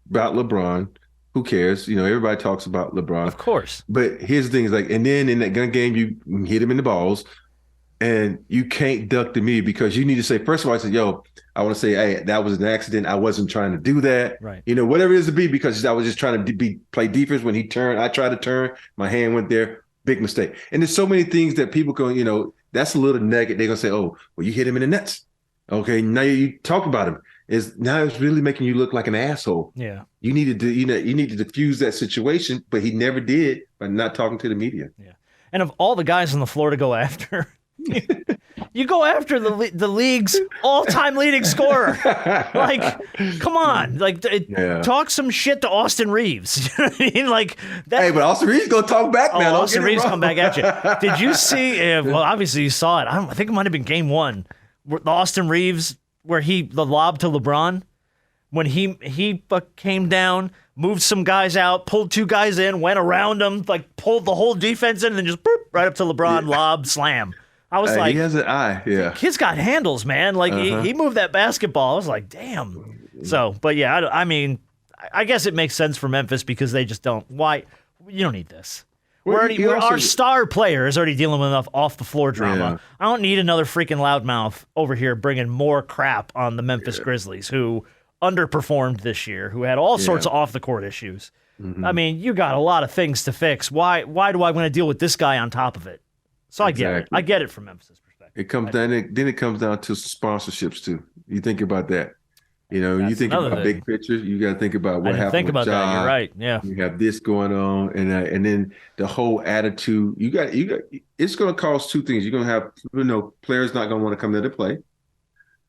about LeBron. Who cares? Everybody talks about LeBron. Of course. But here's the thing. Is like, and then in that gun game, you hit him in the balls. And you can't duck the media because you need to say, first of all, I said, I want to say, hey, that was an accident. I wasn't trying to do that. Right. Whatever it is to be, because I was just trying to play defense. When he turned, I tried to turn. My hand went there. Big mistake. And there's so many things that people go, that's a little nugget. They're going to say, oh, well, you hit him in the nuts. Okay, now you talk about him. Now it's really making you look like an asshole. Yeah. You needed to, you need to diffuse that situation, but he never did by not talking to the media. Yeah. And of all the guys on the floor to go after, you go after the league's all-time leading scorer. Like, come on. Like, talk some shit to Austin Reeves. You know what I mean? Like, that. Hey, but Austin Reeves going to talk back now. Austin Reeves come back at you. Did you see, well, obviously you saw it. I think it might have been game one. The Austin Reeves, where the lob to LeBron, when he came down, moved some guys out, pulled two guys in, went around them, like pulled the whole defense in, and then just boop, right up to LeBron, lob, slam. I was like, he has an eye. Yeah, kid's got handles, man. Like he moved that basketball. I was like, damn. So, but yeah, I mean, I guess it makes sense for Memphis because they just don't. Why? You don't need this. Our star player is already dealing with enough off the floor drama. Yeah. I don't need another freaking loudmouth over here bringing more crap on the Memphis Grizzlies, who underperformed this year, who had all sorts of off the court issues. Mm-hmm. I mean, you got a lot of things to fix. Why do I want to deal with this guy on top of it? So I get it. I get it from Memphis' perspective. It comes down. Then it comes down to sponsorships too. You think about that. You know, That's you think another about thing. big picture. You got to think about I what didn't happened. think with about that. You're Ja. right. Yeah. You have this going on, and then the whole attitude. You got. It's going to cause two things. You're going to have players not going to want to come there to play,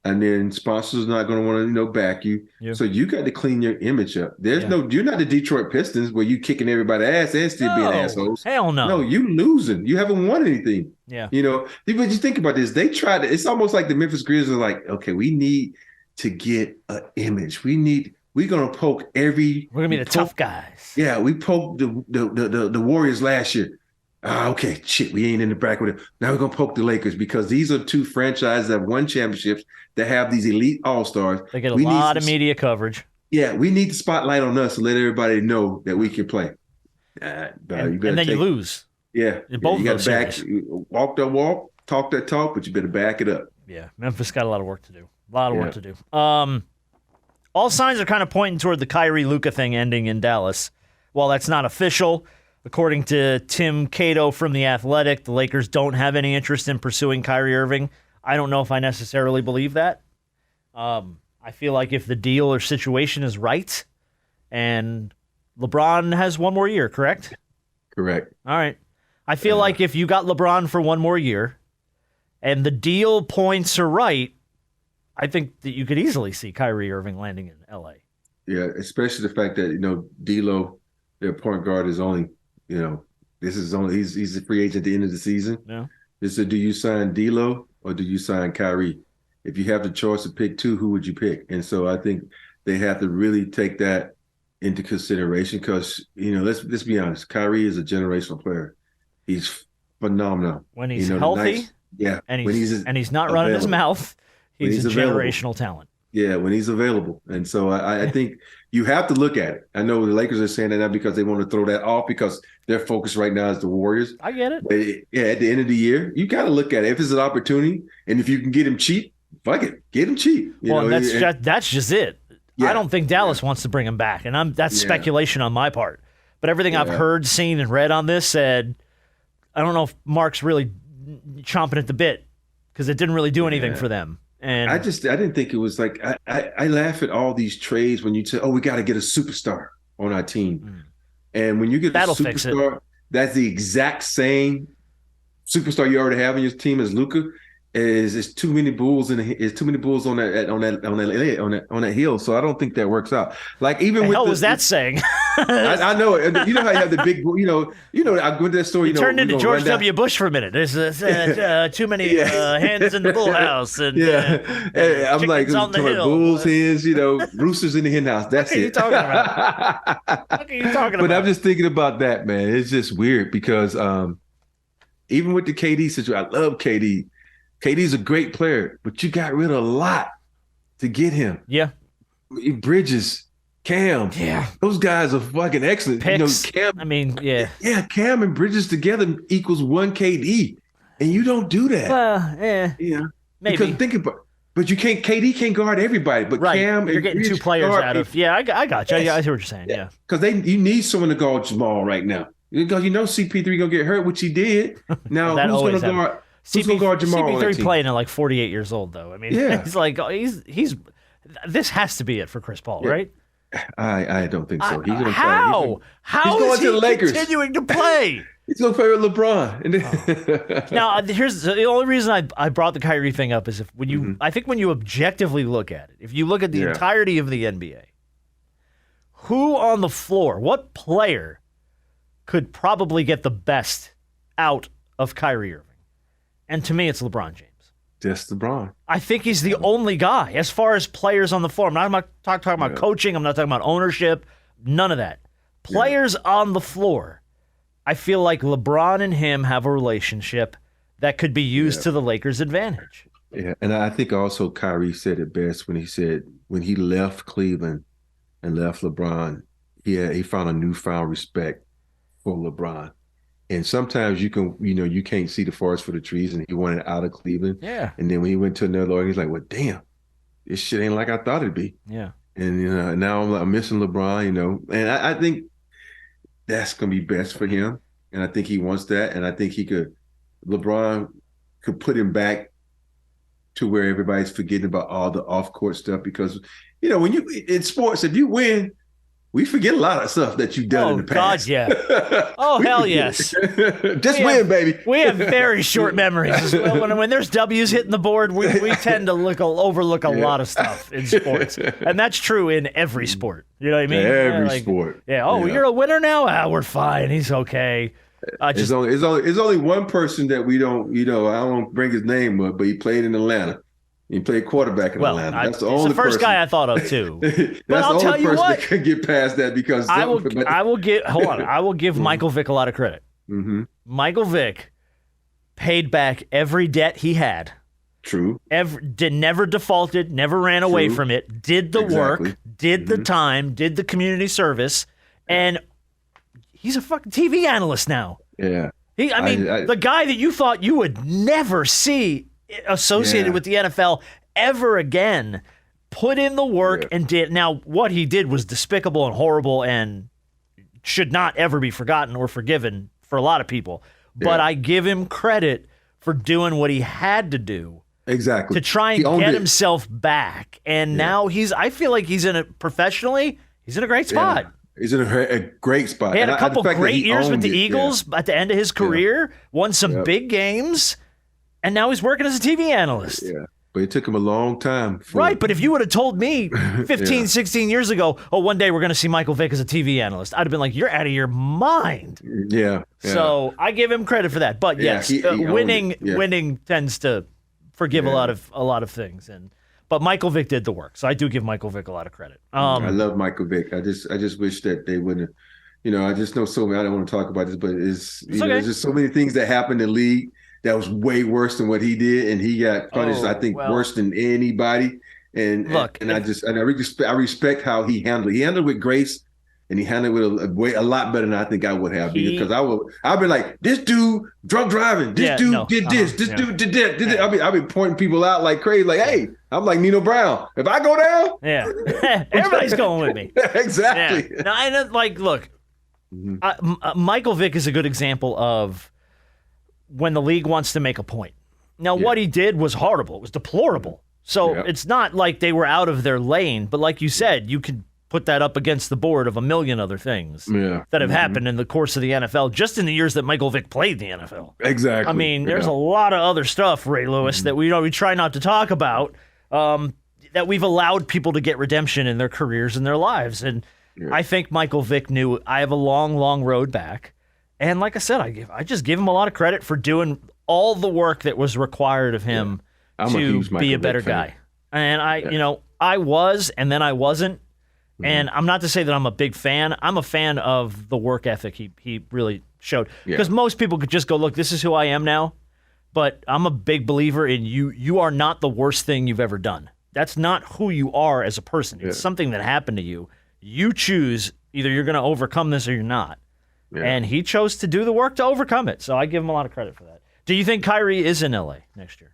and then sponsors not going to want to back you. Yeah. So you got to clean your image up. You're not the Detroit Pistons where you kicking everybody's ass and still being assholes. Hell no. No, you losing. You haven't won anything. Yeah. But you think about this. They tried to. It's almost like the Memphis Grizzlies are like, okay, we need to get an image. We're gonna poke every. We're gonna be the tough guys. Yeah, we poked the Warriors last year. Okay, shit, we ain't in the bracket with it. Now we're gonna poke the Lakers because these are two franchises that have won championships that have these elite all-stars. They get a lot of media coverage. Yeah, we need the spotlight on us to let everybody know that we can play. And then you lose. Yeah, Both you got those to back, series. walk that walk, talk that talk, but you better back it up. Yeah, Memphis got a lot of work to do. Work to do. All signs are kind of pointing toward the Kyrie-Luka thing ending in Dallas. While that's not official, according to Tim Cato from The Athletic, the Lakers don't have any interest in pursuing Kyrie Irving. I don't know if I necessarily believe that. I feel like if the deal or situation is right, and LeBron has one more year, correct? Correct. All right. I feel like if you got LeBron for one more year, and the deal points are right, I think that you could easily see Kyrie Irving landing in L.A. Yeah, especially the fact that D'Lo, their point guard, is only this is only he's a free agent at the end of the season. Yeah. So do you sign D'Lo or do you sign Kyrie? If you have the choice to pick two, who would you pick? And so I think they have to really take that into consideration because let's be honest, Kyrie is a generational player. He's phenomenal when he's healthy. And he's not running his mouth. He's a generational talent. Yeah, when he's available. And so I think you have to look at it. I know the Lakers are saying that now because they want to throw that off because their focus right now is the Warriors. I get it. But at the end of the year, you got to look at it. If it's an opportunity and if you can get him cheap, fuck it. Get him cheap. That's just it. Yeah, I don't think Dallas wants to bring him back. And that's speculation on my part. But everything I've heard, seen, and read on this said, I don't know if Mark's really chomping at the bit because it didn't really do anything for them. And I didn't think it was like I laugh at all these trades when you say, we got to get a superstar on our team. And when you get the superstar, that's the exact same superstar you already have on your team as Luka. Is too many bulls on that hill, so I don't think that works out. Like even with hell was that saying? I know. You know how you have the big, I went to that story. Turned into George W. Bush for a minute. There's too many hands in the bull house, and I'm like on the hill. Bulls, hens, roosters in the hen house. That's it. What are you talking about? What are you talking about? But I'm just thinking about that, man. It's just weird because even with the KD situation, I love KD. KD's a great player, but you got rid of a lot to get him. Yeah. Bridges, Cam. Yeah. Those guys are fucking excellent. Picks. Cam. Yeah. Yeah, Cam and Bridges together equals one KD. And you don't do that. Well, yeah. Maybe. Because think about but KD can't guard everybody. But right. Cam're getting two players out of I got you. Yes. I see what you're saying. Yeah. Because you need someone to guard Jamal right now. Because CP3 gonna get hurt, which he did. Now who's gonna guard CP3 playing at like 48 years old, though. I mean, he's like he's. This has to be it for Chris Paul, right? I don't think so. He's gonna how is he continuing to play? He's gonna play with LeBron. Now, here's the only reason I brought the Kyrie thing up is when you I think when you objectively look at it, if you look at the entirety of the NBA, who on the floor, what player could probably get the best out of Kyrie Irving? And to me, it's LeBron James. Just LeBron. I think he's the only guy as far as players on the floor. I'm not talking about coaching. I'm not talking about ownership. None of that. Players on the floor. I feel like LeBron and him have a relationship that could be used to the Lakers' advantage. Yeah, and I think also Kyrie said it best when he said when he left Cleveland and left LeBron, he found a newfound respect for LeBron. And sometimes you can't see the forest for the trees, and he wanted out of Cleveland. Yeah. And then when he went to another org, he's like, well, damn, this shit ain't like I thought it'd be. Yeah. And now I'm missing LeBron, and I think that's gonna be best for him. And I think he wants that. And I think LeBron could put him back to where everybody's forgetting about all the off-court stuff because, when you in sports, if you win, we forget a lot of stuff that you've done in the past. God, yeah. Oh, hell yes. Just win, baby. We have very short memories. When there's W's hitting the board, we tend to overlook a lot of stuff in sports. And that's true in every sport. You know what I mean? Every sport. Yeah. Oh, you're a winner now? We're fine. He's okay. There's only one person that we don't, I don't bring his name up, but he played in Atlanta. He played quarterback in Atlanta. That's the only first person. guy I thought of too. That's but I'll the tell only you person what, that could get past that because I will give Michael Vick a lot of credit. Mm-hmm. Michael Vick paid back every debt he had. True. Never defaulted, never ran away from it. Did the work, did the time, did the community service, and he's a fucking TV analyst now. Yeah. The guy that you thought you would never see associated with the NFL ever again put in the work and did. Now, what he did was despicable and horrible and should not ever be forgotten or forgiven for a lot of people. But I give him credit for doing what he had to do. Exactly. To try and get himself back. And now I feel like he's in a great spot. Yeah. He's in a great spot. He had a couple great years with the Eagles at the end of his career, won some big games, and now he's working as a TV analyst. Yeah, but it took him a long time. Right, but if you would have told me 15, 16 years ago, one day we're going to see Michael Vick as a TV analyst, I'd have been like, you're out of your mind. Yeah. So I give him credit for that. But yes, he winning tends to forgive a lot of things. But Michael Vick did the work, so I do give Michael Vick a lot of credit. I love Michael Vick. I just wish that they wouldn't. I just know so many. I don't want to talk about this, but there's just so many things that happened in the league that was way worse than what he did, and he got punished. I think worse than anybody. And look, I respect how he handled it. He handled it with grace, and he handled it with a lot better than I think I would have. Because I've been like, this dude drunk driving. This dude did this. This dude did that. I've been pointing people out like crazy. Like, hey, I'm like Nino Brown. If I go down, everybody's going with me. Exactly. Yeah. No, I like. Look, Michael Vick is a good example of when the league wants to make a point. Now, what he did was horrible. It was deplorable. So it's not like they were out of their lane. But like you said, you could put that up against the board of a million other things that have happened in the course of the NFL, just in the years that Michael Vick played the NFL. Exactly. I mean, there's a lot of other stuff, Ray Lewis, that we try not to talk about, that we've allowed people to get redemption in their careers and their lives. And I think Michael Vick knew I have a long, long road back. And like I said, I just give him a lot of credit for doing all the work that was required of him to be a better guy. And I was, and then I wasn't. And I'm not to say that I'm a big fan. I'm a fan of the work ethic he really showed. Because most people could just go, look, this is who I am now. But I'm a big believer in you are not the worst thing you've ever done. That's not who you are as a person. It's something that happened to you. You choose either you're going to overcome this or you're not. Yeah. And he chose to do the work to overcome it. So I give him a lot of credit for that. Do you think Kyrie is in LA next year?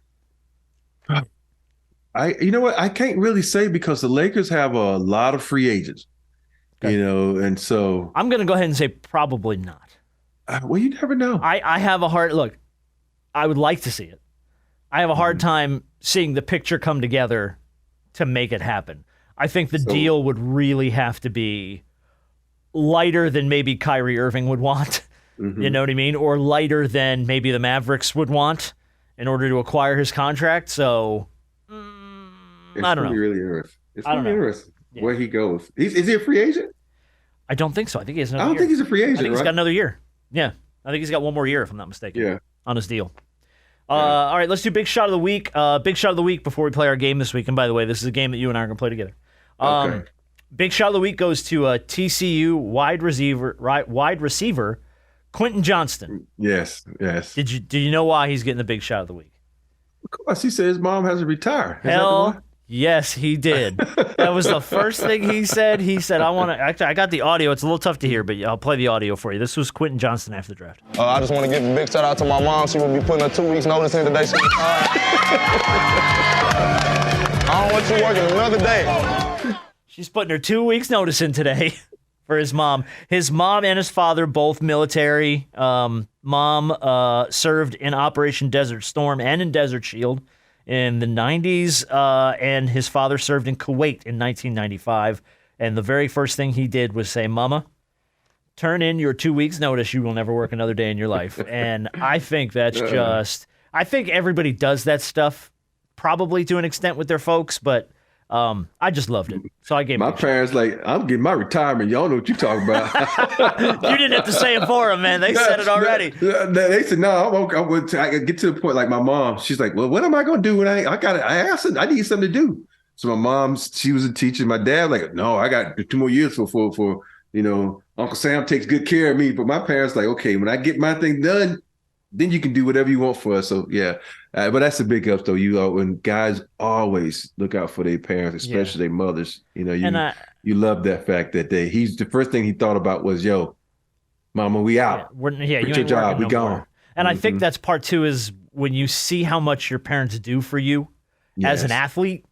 You know what? I can't really say because the Lakers have a lot of free agents, and so I'm going to go ahead and say probably not. Well, you never know. I have a hard look. I would like to see it. I have a hard time seeing the picture come together to make it happen. I think the deal would really have to be lighter than maybe Kyrie Irving would want. You know what I mean? Or lighter than maybe the Mavericks would want in order to acquire his contract. So I don't know. Really interesting. It's really interesting where he goes. Is he a free agent? I don't think so. I think he has another year. I don't think he's a free agent. I think he's got another year. Yeah. I think he's got one more year, if I'm not mistaken, on his deal. All right, let's do Big Shot of the Week. Big Shot of the Week before we play our game this week. And by the way, this is a game that you and I are going to play together. Okay. Big Shot of the Week goes to TCU wide receiver Quentin Johnston. Yes. Did you know why he's getting the Big Shot of the Week? Of course, he said his mom has to retire. Hell, yes, he did. That was the first thing he said. He said, I want to. Actually, I got the audio. It's a little tough to hear, but I'll play the audio for you. This was Quentin Johnston after the draft. I just want to give a big shout out to my mom. She will be putting her 2 weeks notice in today. She retired. I don't want you working another day. She's putting her 2 weeks notice in today for his mom. His mom and his father, both military. Mom served in Operation Desert Storm and in Desert Shield. in the 90s, and his father served in Kuwait in 1995. And the very first thing he did was say, Mama, turn in your 2 weeks notice. You will never work another day in your life. And I think that's I think everybody does that stuff probably to an extent with their folks, but I just loved it. So I gave my parents like, I'm getting my retirement. Y'all know what you're talking about. You didn't have to say it for them, man. They said it already. They said, no, I get to the point, like my mom, she's like, well, what am I going to do when I need something to do. So my mom, she was a teacher. My dad, like, no, I got 2 more years for Uncle Sam takes good care of me. But my parents like, okay, when I get my thing done, then you can do whatever you want for us. So yeah, but that's a big help though. When guys always look out for their parents, especially their mothers. You love that fact that he's the first thing he thought about was, yo, Mama, we out. You ain't your job, we gone. And I think that's part 2 is when you see how much your parents do for you as an athlete.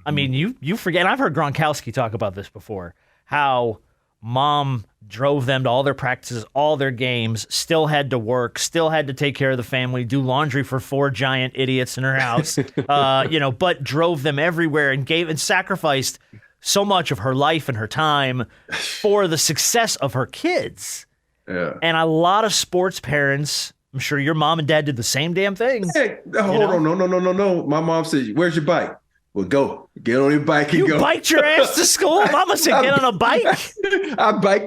I mean, you forget. And I've heard Gronkowski talk about this before. How mom drove them to all their practices, all their games, still had to work, still had to take care of the family, do laundry for 4 giant idiots in her house, but drove them everywhere and sacrificed so much of her life and her time for the success of her kids. Yeah. And a lot of sports parents, I'm sure your mom and dad did the same damn thing. Hey, hold on. No. My mom said, where's your bike? Well, go. Get on your bike and go. You biked your ass to school? Mama said get on a bike? I bike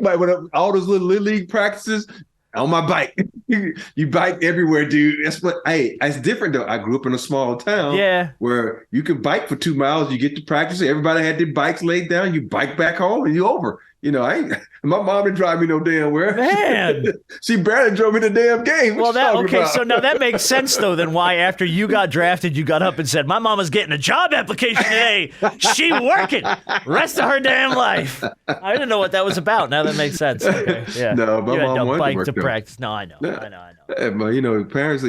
all those little league practices on my bike. You bike everywhere, dude. It's different though. I grew up in a small town where you could bike for 2 miles. You get to practice. Everybody had their bikes laid down. You bike back home and you over. My mom didn't drive me no damn where. Man. She barely drove me the damn game. So now that makes sense though, then why after you got drafted, you got up and said, my mama's getting a job application today. She working rest of her damn life. I didn't know what that was about. Now that makes sense. Okay. Yeah. No, my mom wanted bike to work to though. Practice. No, I know. But parents,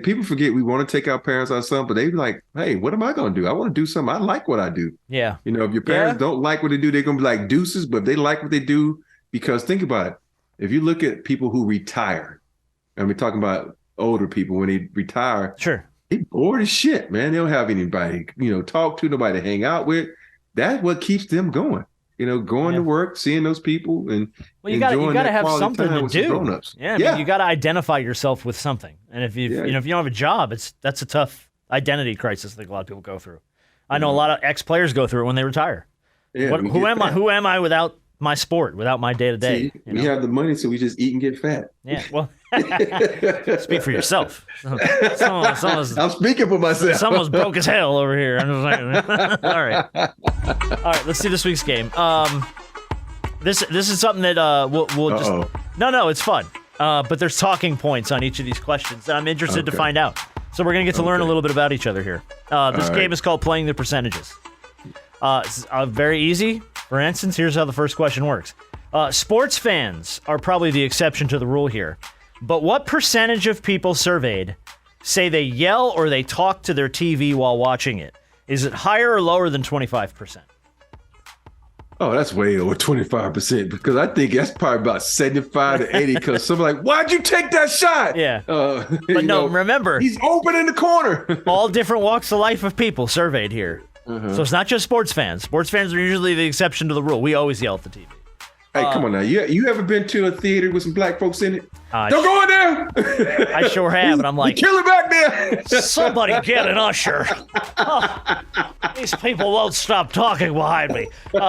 people forget we want to take our parents on something, but they be like, hey, what am I going to do? I want to do something. I like what I do. Yeah. If your parents don't like what they do, they're going to be like deuces, but if they like what they do, because think about it. If you look at people who retire, and we're talking about older people, when they retire, they bored as shit, man. They don't have anybody, talk to, nobody to hang out with. That's what keeps them going. Going to work, seeing those people, and you got to have something to do. You got to identify yourself with something. And if you if you don't have a job, that's a tough identity crisis. I think a lot of people go through. I know a lot of ex-players go through it when they retire. Yeah, who am I? Who am I without my sport, without my day-to-day? We have the money, so we just eat and get fat. Yeah, well, speak for yourself. I'm speaking for myself. Someone's broke as hell over here. I'm just like, all right. Let's see this week's game. This is something that we'll just. No, it's fun. But there's talking points on each of these questions that I'm interested to find out. So we're gonna get to learn a little bit about each other here. This game is called Playing the Percentages. It's very easy. For instance, here's how the first question works. Sports fans are probably the exception to the rule here. But what percentage of people surveyed say they yell or they talk to their TV while watching it? Is it higher or lower than 25%? Oh, that's way over 25%, because I think that's probably about 75 to 80, because somebody's like, why'd you take that shot? Yeah. But remember. He's open in the corner. All different walks of life of people surveyed here. So it's not just sports fans. Sports fans are usually the exception to the rule. We always yell at the TV. Hey, come on now. You ever been to a theater with some black folks in it? Don't go in there! I sure have, and I'm like, kill it back there! Somebody get an usher. These people won't stop talking behind me. It's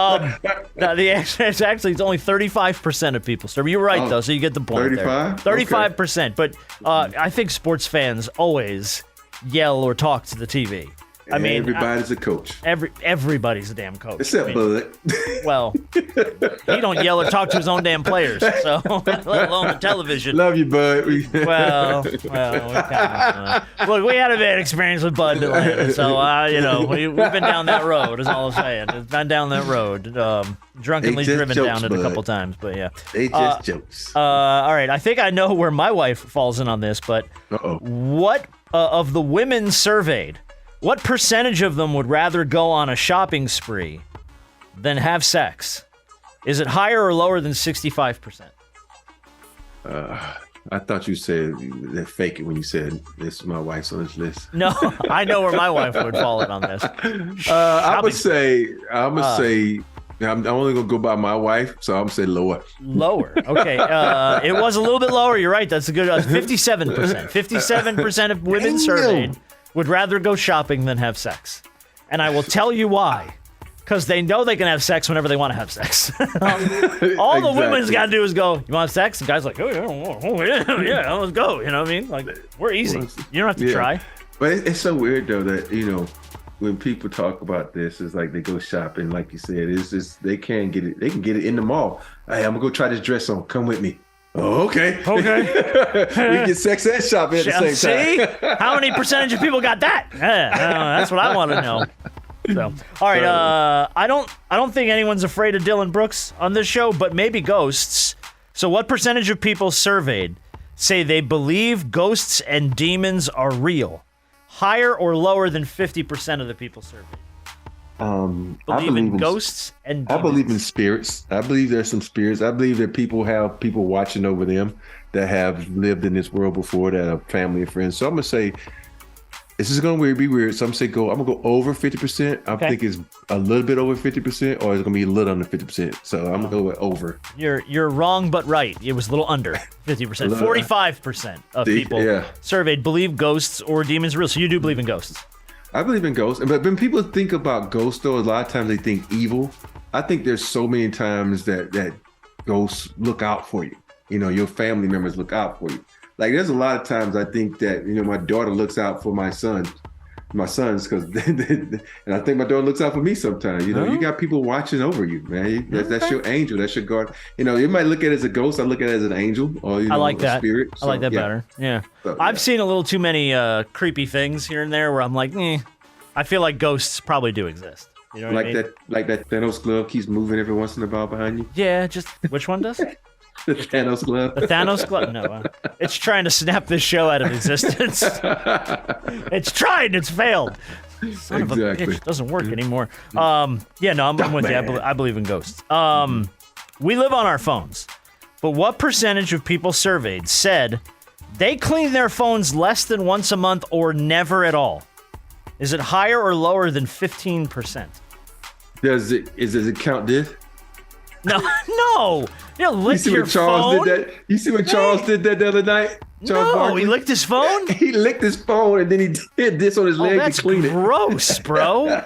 only 35% of people. So you're right, though, so you get the point 35? there. 35%. But I think sports fans always yell or talk to the TV. I mean, everybody's a coach. Everybody's a damn coach. Except Bud. Well, he don't yell or talk to his own damn players, so let alone the television. Love you, Bud. Well, look, we had a bad experience with Bud in Atlanta, so we've been down that road. Is all I'm saying. It's been down that road. Drunkenly driven jokes, down it a couple times, but yeah. They just jokes. All right, I think I know where my wife falls in on this, but what of the women surveyed? What percentage of them would rather go on a shopping spree than have sex? Is it higher or lower than 65%? I thought you said that fake it when you said this is my wife's on this list. No, I know where my wife would fall in on this. I'm gonna say I'm only gonna go by my wife, so I'm gonna say lower. Lower. Okay. It was a little bit lower. You're right. That's a good 57%. 57% of women Damn. surveyed would rather go shopping than have sex. And I will tell you why. Because they know they can have sex whenever they want to have sex. All the women's got to do is go, you want to have sex? The guy's like, yeah, let's go. You know what I mean? Like, we're easy. You don't have to try. But it's so weird, though, that, when people talk about this, it's like they go shopping, like you said. It's just, they can't get it. They can get it in the mall. Hey, I'm going to go try this dress on. Come with me. Oh, okay. Okay. We get sex and shopping at the same time. See? How many percentage of people got that? That's what I want to know. So, all right. I don't think anyone's afraid of Dylan Brooks on this show, but maybe ghosts. So, what percentage of people surveyed say they believe ghosts and demons are real? Higher or lower than 50% of the people surveyed? Believe in ghosts and demons. I believe in spirits. I believe there's some spirits. I believe that people have people watching over them that have lived in this world before, that are family and friends. So I'm gonna say this is gonna be weird. So I'm gonna go over 50%. I think it's a little bit over 50%, or it's gonna be a little under 50%. So I'm gonna go with over. You're wrong, but right. It was a little under 50%. 45% of people surveyed believe ghosts or demons are real. So you do believe in ghosts? I believe in ghosts, but when people think about ghosts, though, a lot of times they think evil. I think there's so many times that ghosts look out for you. Your family members look out for you. Like, there's a lot of times I think that, my daughter looks out for my sons, because, and I think my daughter looks out for me sometimes. You got people watching over you, man. That's your angel. That's your guard. You might look at it as a ghost. I look at it as an angel, or I like that. Spirit. I like that better. Yeah. So, I've seen a little too many creepy things here and there where I'm like, I feel like ghosts probably do exist. You know what I mean? Like that Thanos glove keeps moving every once in a while behind you. Yeah, just which one does? The Thanos glove. The Thanos glove? No. It's trying to snap this show out of existence. It's tried. It's failed. Son of a bitch. Doesn't work anymore. I'm with you. I believe in ghosts. We live on our phones. But what percentage of people surveyed said they clean their phones less than once a month or never at all? Is it higher or lower than 15%? Does it count this? No. Lick your Charles phone. did that? You see when Charles did that the other night? Charles Barkley? He licked his phone? He licked his phone and then he did this on his leg to clean it. That's gross, bro.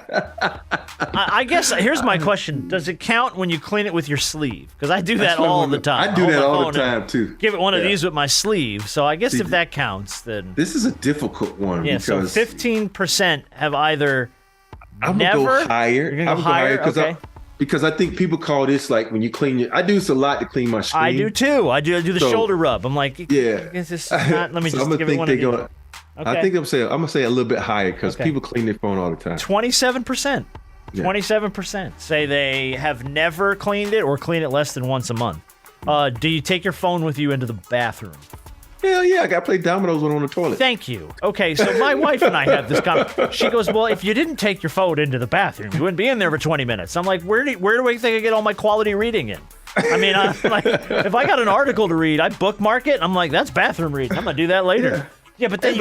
I guess here's my question. Does it count when you clean it with your sleeve? Because I do that all the time. I do that all the time, too. Give it one of these with my sleeve. So I guess if that counts, then... This is a difficult one. Yeah, because so 15% have either I'm never... going to go higher. You're going to go higher? Because I think people call this like when you clean your... I do this a lot to clean my screen. I do too. I do the shoulder rub. I'm like, let me just give it one of these. Okay. I think I'm going to say a little bit higher because people clean their phone all the time. 27%. 27% say they have never cleaned it or clean it less than once a month. Do you take your phone with you into the bathroom? Hell yeah, I got to play dominoes when I'm on the toilet. Thank you. Okay, so my wife and I had this conversation. She goes, well, if you didn't take your phone into the bathroom, you wouldn't be in there for 20 minutes. I'm like, where do I think I get all my quality reading in? I mean, if I got an article to read, I bookmark it. I'm like, that's bathroom reading. I'm going to do that later. Yeah, but then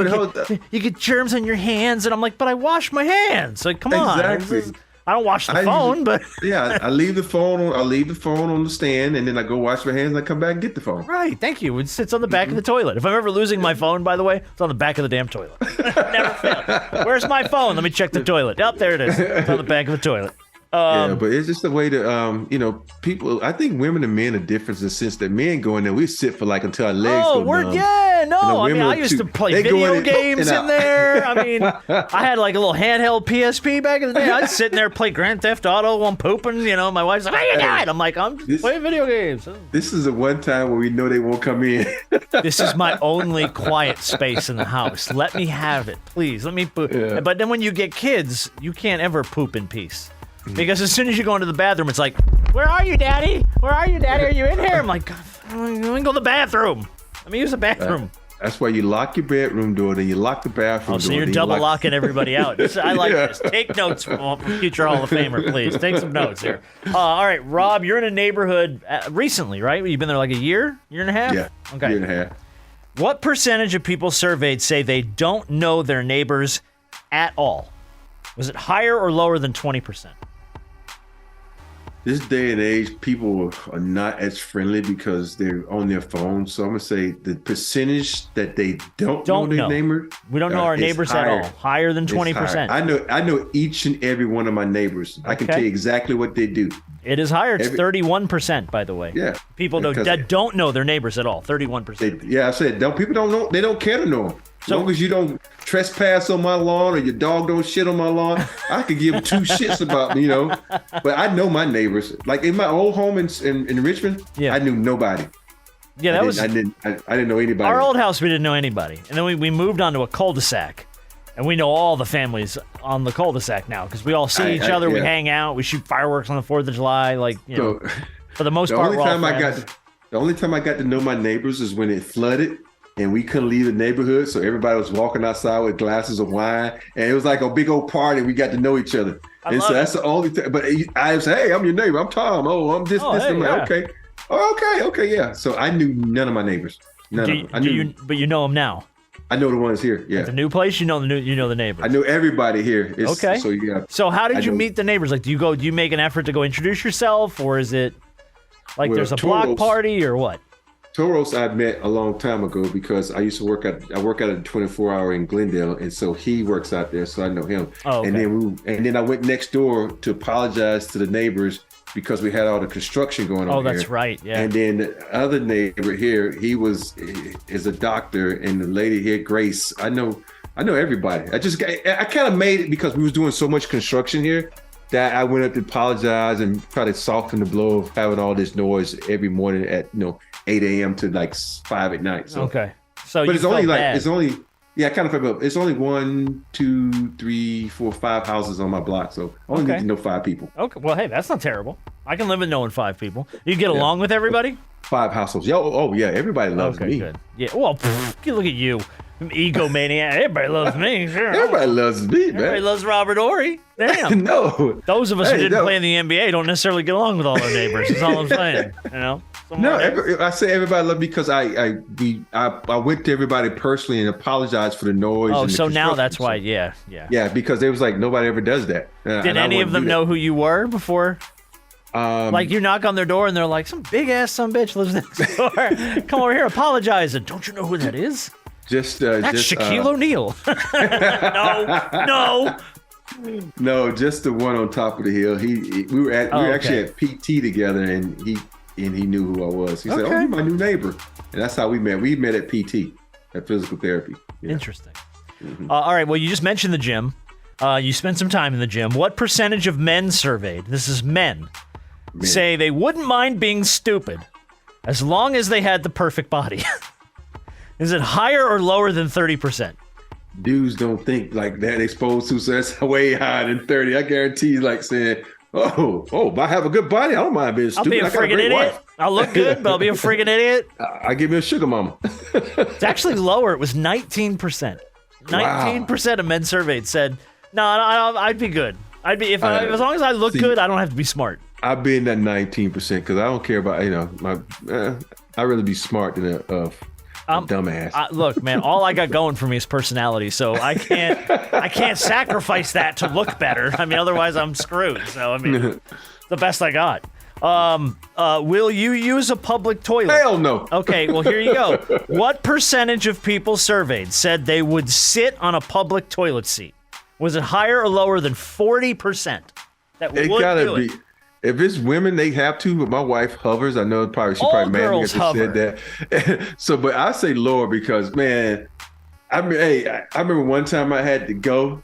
you get germs on your hands, and I'm like, but I wash my hands. Like, come on. Exactly. I don't wash the phone, but I leave the phone on the stand, and then I go wash my hands, and I come back and get the phone. Right, thank you. It sits on the back of the toilet. If I'm ever losing my phone, by the way, it's on the back of the damn toilet. Never fails. Where's my phone? Let me check the toilet. Oh, there it is. It's on the back of the toilet. But it's just a way to, people. I think women and men are different in the sense that men go in there, we sit for like until our legs go numb. I mean, I used to play video games in there. I mean, I had like a little handheld PSP back in the day. I'd sit in there, play Grand Theft Auto while I'm pooping. My wife's like, "How you doing?" I'm like, "I'm just playing video games." This is the one time where we know they won't come in. This is my only quiet space in the house. Let me have it, please. Let me poop. Yeah. But then when you get kids, you can't ever poop in peace. Because as soon as you go into the bathroom, it's like, where are you, Daddy? Where are you, Daddy? Are you in here? I'm like, God, let me go to the bathroom. Let me use the bathroom. That's why you lock your bedroom door, then you lock the bathroom door. So you're double locking everybody out. I like this. Take notes from future Hall of Famer, please. Take some notes here. All right, Rob, you're in a neighborhood recently, right? You've been there like a year and a half? Yeah, okay. Year and a half. What percentage of people surveyed say they don't know their neighbors at all? Was it higher or lower than 20%? This day and age, people are not as friendly because they're on their phones. So I'm gonna say the percentage that they don't know their neighbor. We don't know our neighbors at all. Higher than 20%. I know each and every one of my neighbors. I can tell you exactly what they do. It is higher. It's 31%, by the way. Yeah. People that don't know their neighbors at all. 31%. I said people don't know. They don't care to know them. As long as you don't trespass on my lawn or your dog don't shit on my lawn, I could give two shits about me, But I know my neighbors. Like in my old home in Richmond, I knew nobody. Yeah, I didn't know anybody. Our old house, we didn't know anybody, and then we moved onto a cul-de-sac, and we know all the families on the cul-de-sac now because we all see each other. We hang out. We shoot fireworks on the 4th of July. For the most part, we're all friends. The only time I got to know my neighbors is when it flooded. And we couldn't leave the neighborhood, so everybody was walking outside with glasses of wine, and it was like a big old party. We got to know each other, that's the only thing. But I was, hey, I'm your neighbor. I'm Tom. Oh, I'm this. I'm like, okay. Oh, okay, yeah. So I knew none of my neighbors. But you know them now. I know the ones here. Yeah. At the new place, you know the neighbors. I know everybody here. Okay. So yeah. So how did you meet the neighbors? Like, do you make an effort to go introduce yourself, or is it like there's a block party or what? Toros I met a long time ago because I used to work at a 24-hour in Glendale, and so he works out there, so I know him. Oh, okay. And then I went next door to apologize to the neighbors because we had all the construction going on. Oh, that's right. Yeah. And then the other neighbor here, is a doctor, and the lady here, Grace. I know everybody. I kind of made it because we was doing so much construction here that I went up to apologize and try to soften the blow of having all this noise every morning at 8 a.m. to like 5 at night. So. Okay. So, but it's only I kind of felt bad. It's only 1, 2, 3, 4, 5 houses on my block, so I only need to know 5 people. Okay. Well, hey, that's not terrible. I can live with knowing 5 people. You get along with everybody? 5 households. Yeah. Everybody loves me. Good. Yeah. Well, look at you. Egomaniac. Everybody loves me. Sure. Everybody loves me, man. Everybody loves Robert Horry. Damn. No. Those of us who didn't play in the NBA don't necessarily get along with all our neighbors. That's all I'm saying. I say everybody loves me because I went to everybody personally and apologized for the noise. Oh, so now that's why. Yeah. Yeah, because they was like, nobody ever does that. Did any of them know who you were before? Like you knock on their door and they're like, some big ass some bitch lives next door. Come over here, apologize. And don't you know who that is? That's Shaquille O'Neal. No, just the one on top of the hill. We were actually at PT together, and he knew who I was. He said, "Oh, you're my new neighbor," and that's how we met. We met at PT, at physical therapy. Yeah. Interesting. Mm-hmm. All right. Well, you just mentioned the gym. You spent some time in the gym. What percentage of men surveyed? This is men. Say they wouldn't mind being stupid as long as they had the perfect body. Is it higher or lower than 30%? Dudes don't think like that. They supposed to, so that's way higher than 30. I guarantee like saying, oh, I have a good body. I don't mind being stupid. I'll be a friggin' idiot. Wife. I'll look good, but I'll be a friggin' idiot. I give me a sugar mama. It's actually lower. It was 19%. 19% of men surveyed said, no, I'd be good. As long as I look good, I don't have to be smart. I've been that 19% because I don't care about, I'd rather be smart than a dumbass. Look, man, all I got going for me is personality, so I can't sacrifice that to look better. I mean, otherwise I'm screwed. So I mean, the best I got. Will you use a public toilet? Hell no. Okay, well here you go. What percentage of people surveyed said they would sit on a public toilet seat? Was it higher or lower than 40%? That would do it. If it's women, they have to, but my wife hovers. I know she probably mad at me because I said that. So, but I say lower because, man, I remember one time I had to go,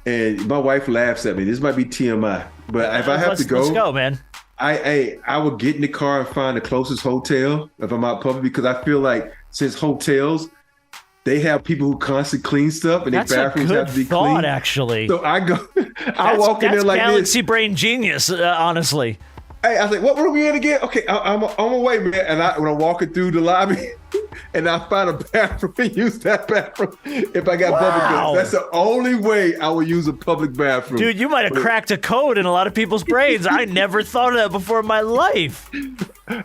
and my wife laughs at me. This might be TMI, but if I have to go, let's go, man. I would get in the car and find the closest hotel if I'm out public because I feel like since hotels, they have people who constantly clean stuff, and their bathrooms have to be clean. That's actually. So I go, I walk in there like this. Galaxy brain genius, honestly. Hey, I was like, what are we in again? Okay, I'm on my way, man. And when I'm walking through the lobby, and I find a bathroom and use that bathroom if I got public goods. That's the only way I would use a public bathroom. Dude, you might have cracked a code in a lot of people's brains. I never thought of that before in my life.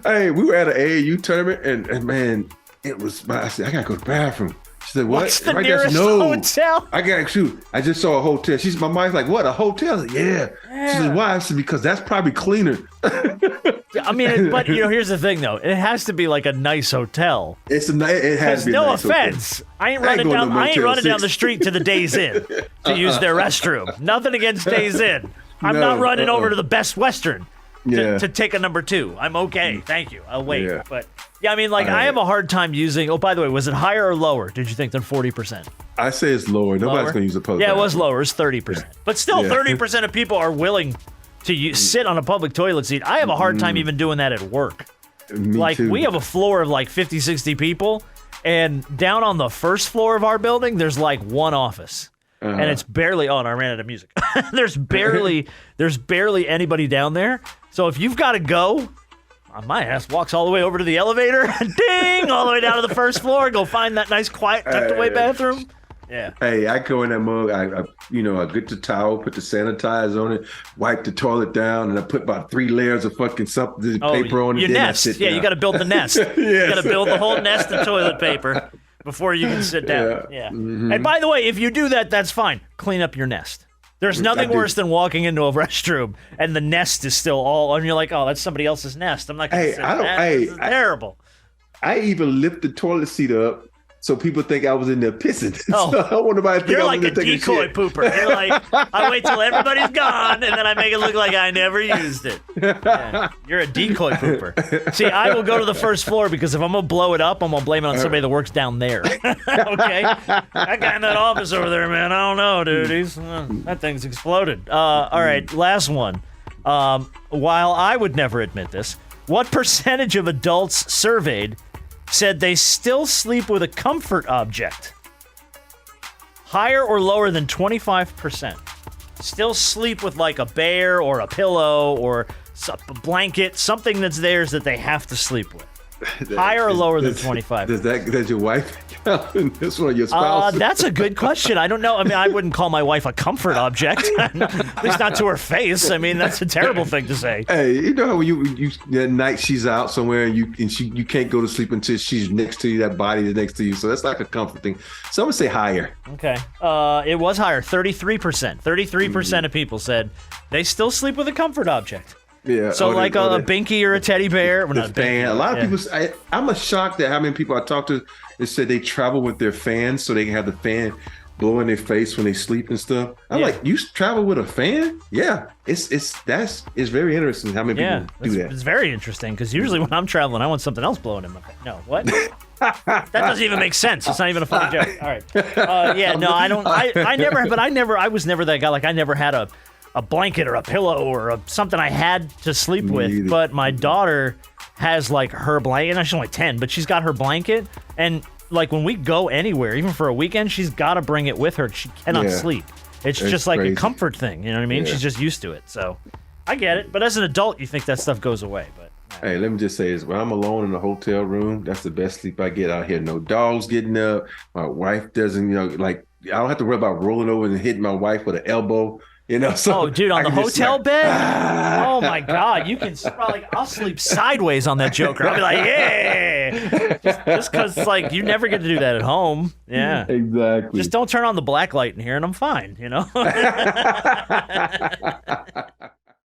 Hey, we were at an AAU tournament, and man, It was. I said, I gotta go to the bathroom. She said, what? What's the Right there, nearest no. hotel? I gotta shoot. I just saw a hotel. My mind's like, what? A hotel? I said, yeah. She said, why? I said, because that's probably cleaner. I mean, but here's the thing though. It has to be like a nice hotel. It has to be. No a nice offense, hotel. I ain't running going to Motel down 6. the street to the Days Inn to use their restroom. Nothing against Days Inn. I'm not running over to the Best Western to take a number 2. I'm okay, thank you. I'll wait. Yeah. But yeah, I mean, like I have a hard time using. Oh, by the way, was it higher or lower? Did you think than 40%? I say it's lower. Nobody's Lower? gonna use a public. Yeah, it bathroom. was lower. It's 30%. But still, 30% of people are willing to sit on a public toilet seat. I have a hard time even doing that at work. Me too. We have a floor of like 50, 60 people, and down on the first floor of our building, there's like one office. And it's barely and I ran out of music. there's barely anybody down there. So if you've got to go, my ass walks all the way over to the elevator, ding, all the way down to the first floor, go find that nice, quiet, tucked away bathroom. Yeah. Hey, I go in that mug. I get the towel, put the sanitizer on it, wipe the toilet down, and I put about 3 layers of fucking something paper on it. Your then nest. I sit Yeah, down. you got to build the nest. You got to build the whole nest of toilet paper before you can sit down. Yeah. Mm-hmm. And by the way, if you do that, that's fine. Clean up your nest. There's nothing worse than walking into a restroom and the nest is still all, and you're like, oh, that's somebody else's nest. I'm not going to sit in that. This is terrible. I even lift the toilet seat up so people think I was in there pissing. Oh, so I don't want nobody to think you're I was like in a there taking decoy shit. pooper. You're like, I wait till everybody's gone, and then I make it look like I never used it. Yeah, you're a decoy pooper. See, I will go to the first floor because if I'm going to blow it up, I'm going to blame it on somebody that works down there. Okay? That guy in that office over there, man, I don't know, dude. That thing's exploded. All right, last one. While I would never admit this, what percentage of adults surveyed said they still sleep with a comfort object? Higher or lower than 25%? Still sleep with like a bear or a pillow or a blanket, something that's theirs that they have to sleep with. Higher or lower than 25%? Does your wife count? That's one of your spouse? That's a good question. I don't know. I mean, I wouldn't call my wife a comfort object. At least not to her face. I mean, that's a terrible thing to say. Hey, you know how when you at night she's out somewhere and you can't go to sleep until she's next to you, that body is next to you. So that's like a comfort thing. So I'm gonna say higher. Okay. It was higher, 33%. 33% of people said they still sleep with a comfort object. Yeah. So like a binky or a teddy bear. Well, not a fan. binky, A lot of yeah. people. I'm shocked at how many people I talked to. They said they travel with their fans so they can have the fan blow in their face when they sleep and stuff. I'm like, you travel with a fan? Yeah. It's very interesting how many people do that. It's very interesting because usually when I'm traveling, I want something else blowing in my face. No, what? That doesn't even make sense. It's not even a funny joke. All right. Yeah. No, I don't. I was never that guy. Like I never had a blanket or a pillow or something I had to sleep with. either. But my daughter has like her blanket. And she's only 10, but she's got her blanket. And like when we go anywhere, even for a weekend, she's got to bring it with her. She cannot sleep. It's just like crazy. a comfort thing. You know what I mean? Yeah. She's just used to it. So I get it. But as an adult, you think that stuff goes away. But Hey, let me just say this. When I'm alone in a hotel room, that's the best sleep I get out here. No dogs getting up. My wife doesn't, I don't have to worry about rolling over and hitting my wife with an elbow. So dude, on I the can just hotel like, bed? Oh my God, you can probably. I'll sleep sideways on that Joker. I'll be like, yeah, just because like you never get to do that at home. Yeah, Exactly. just don't turn on the black light in here, and I'm fine.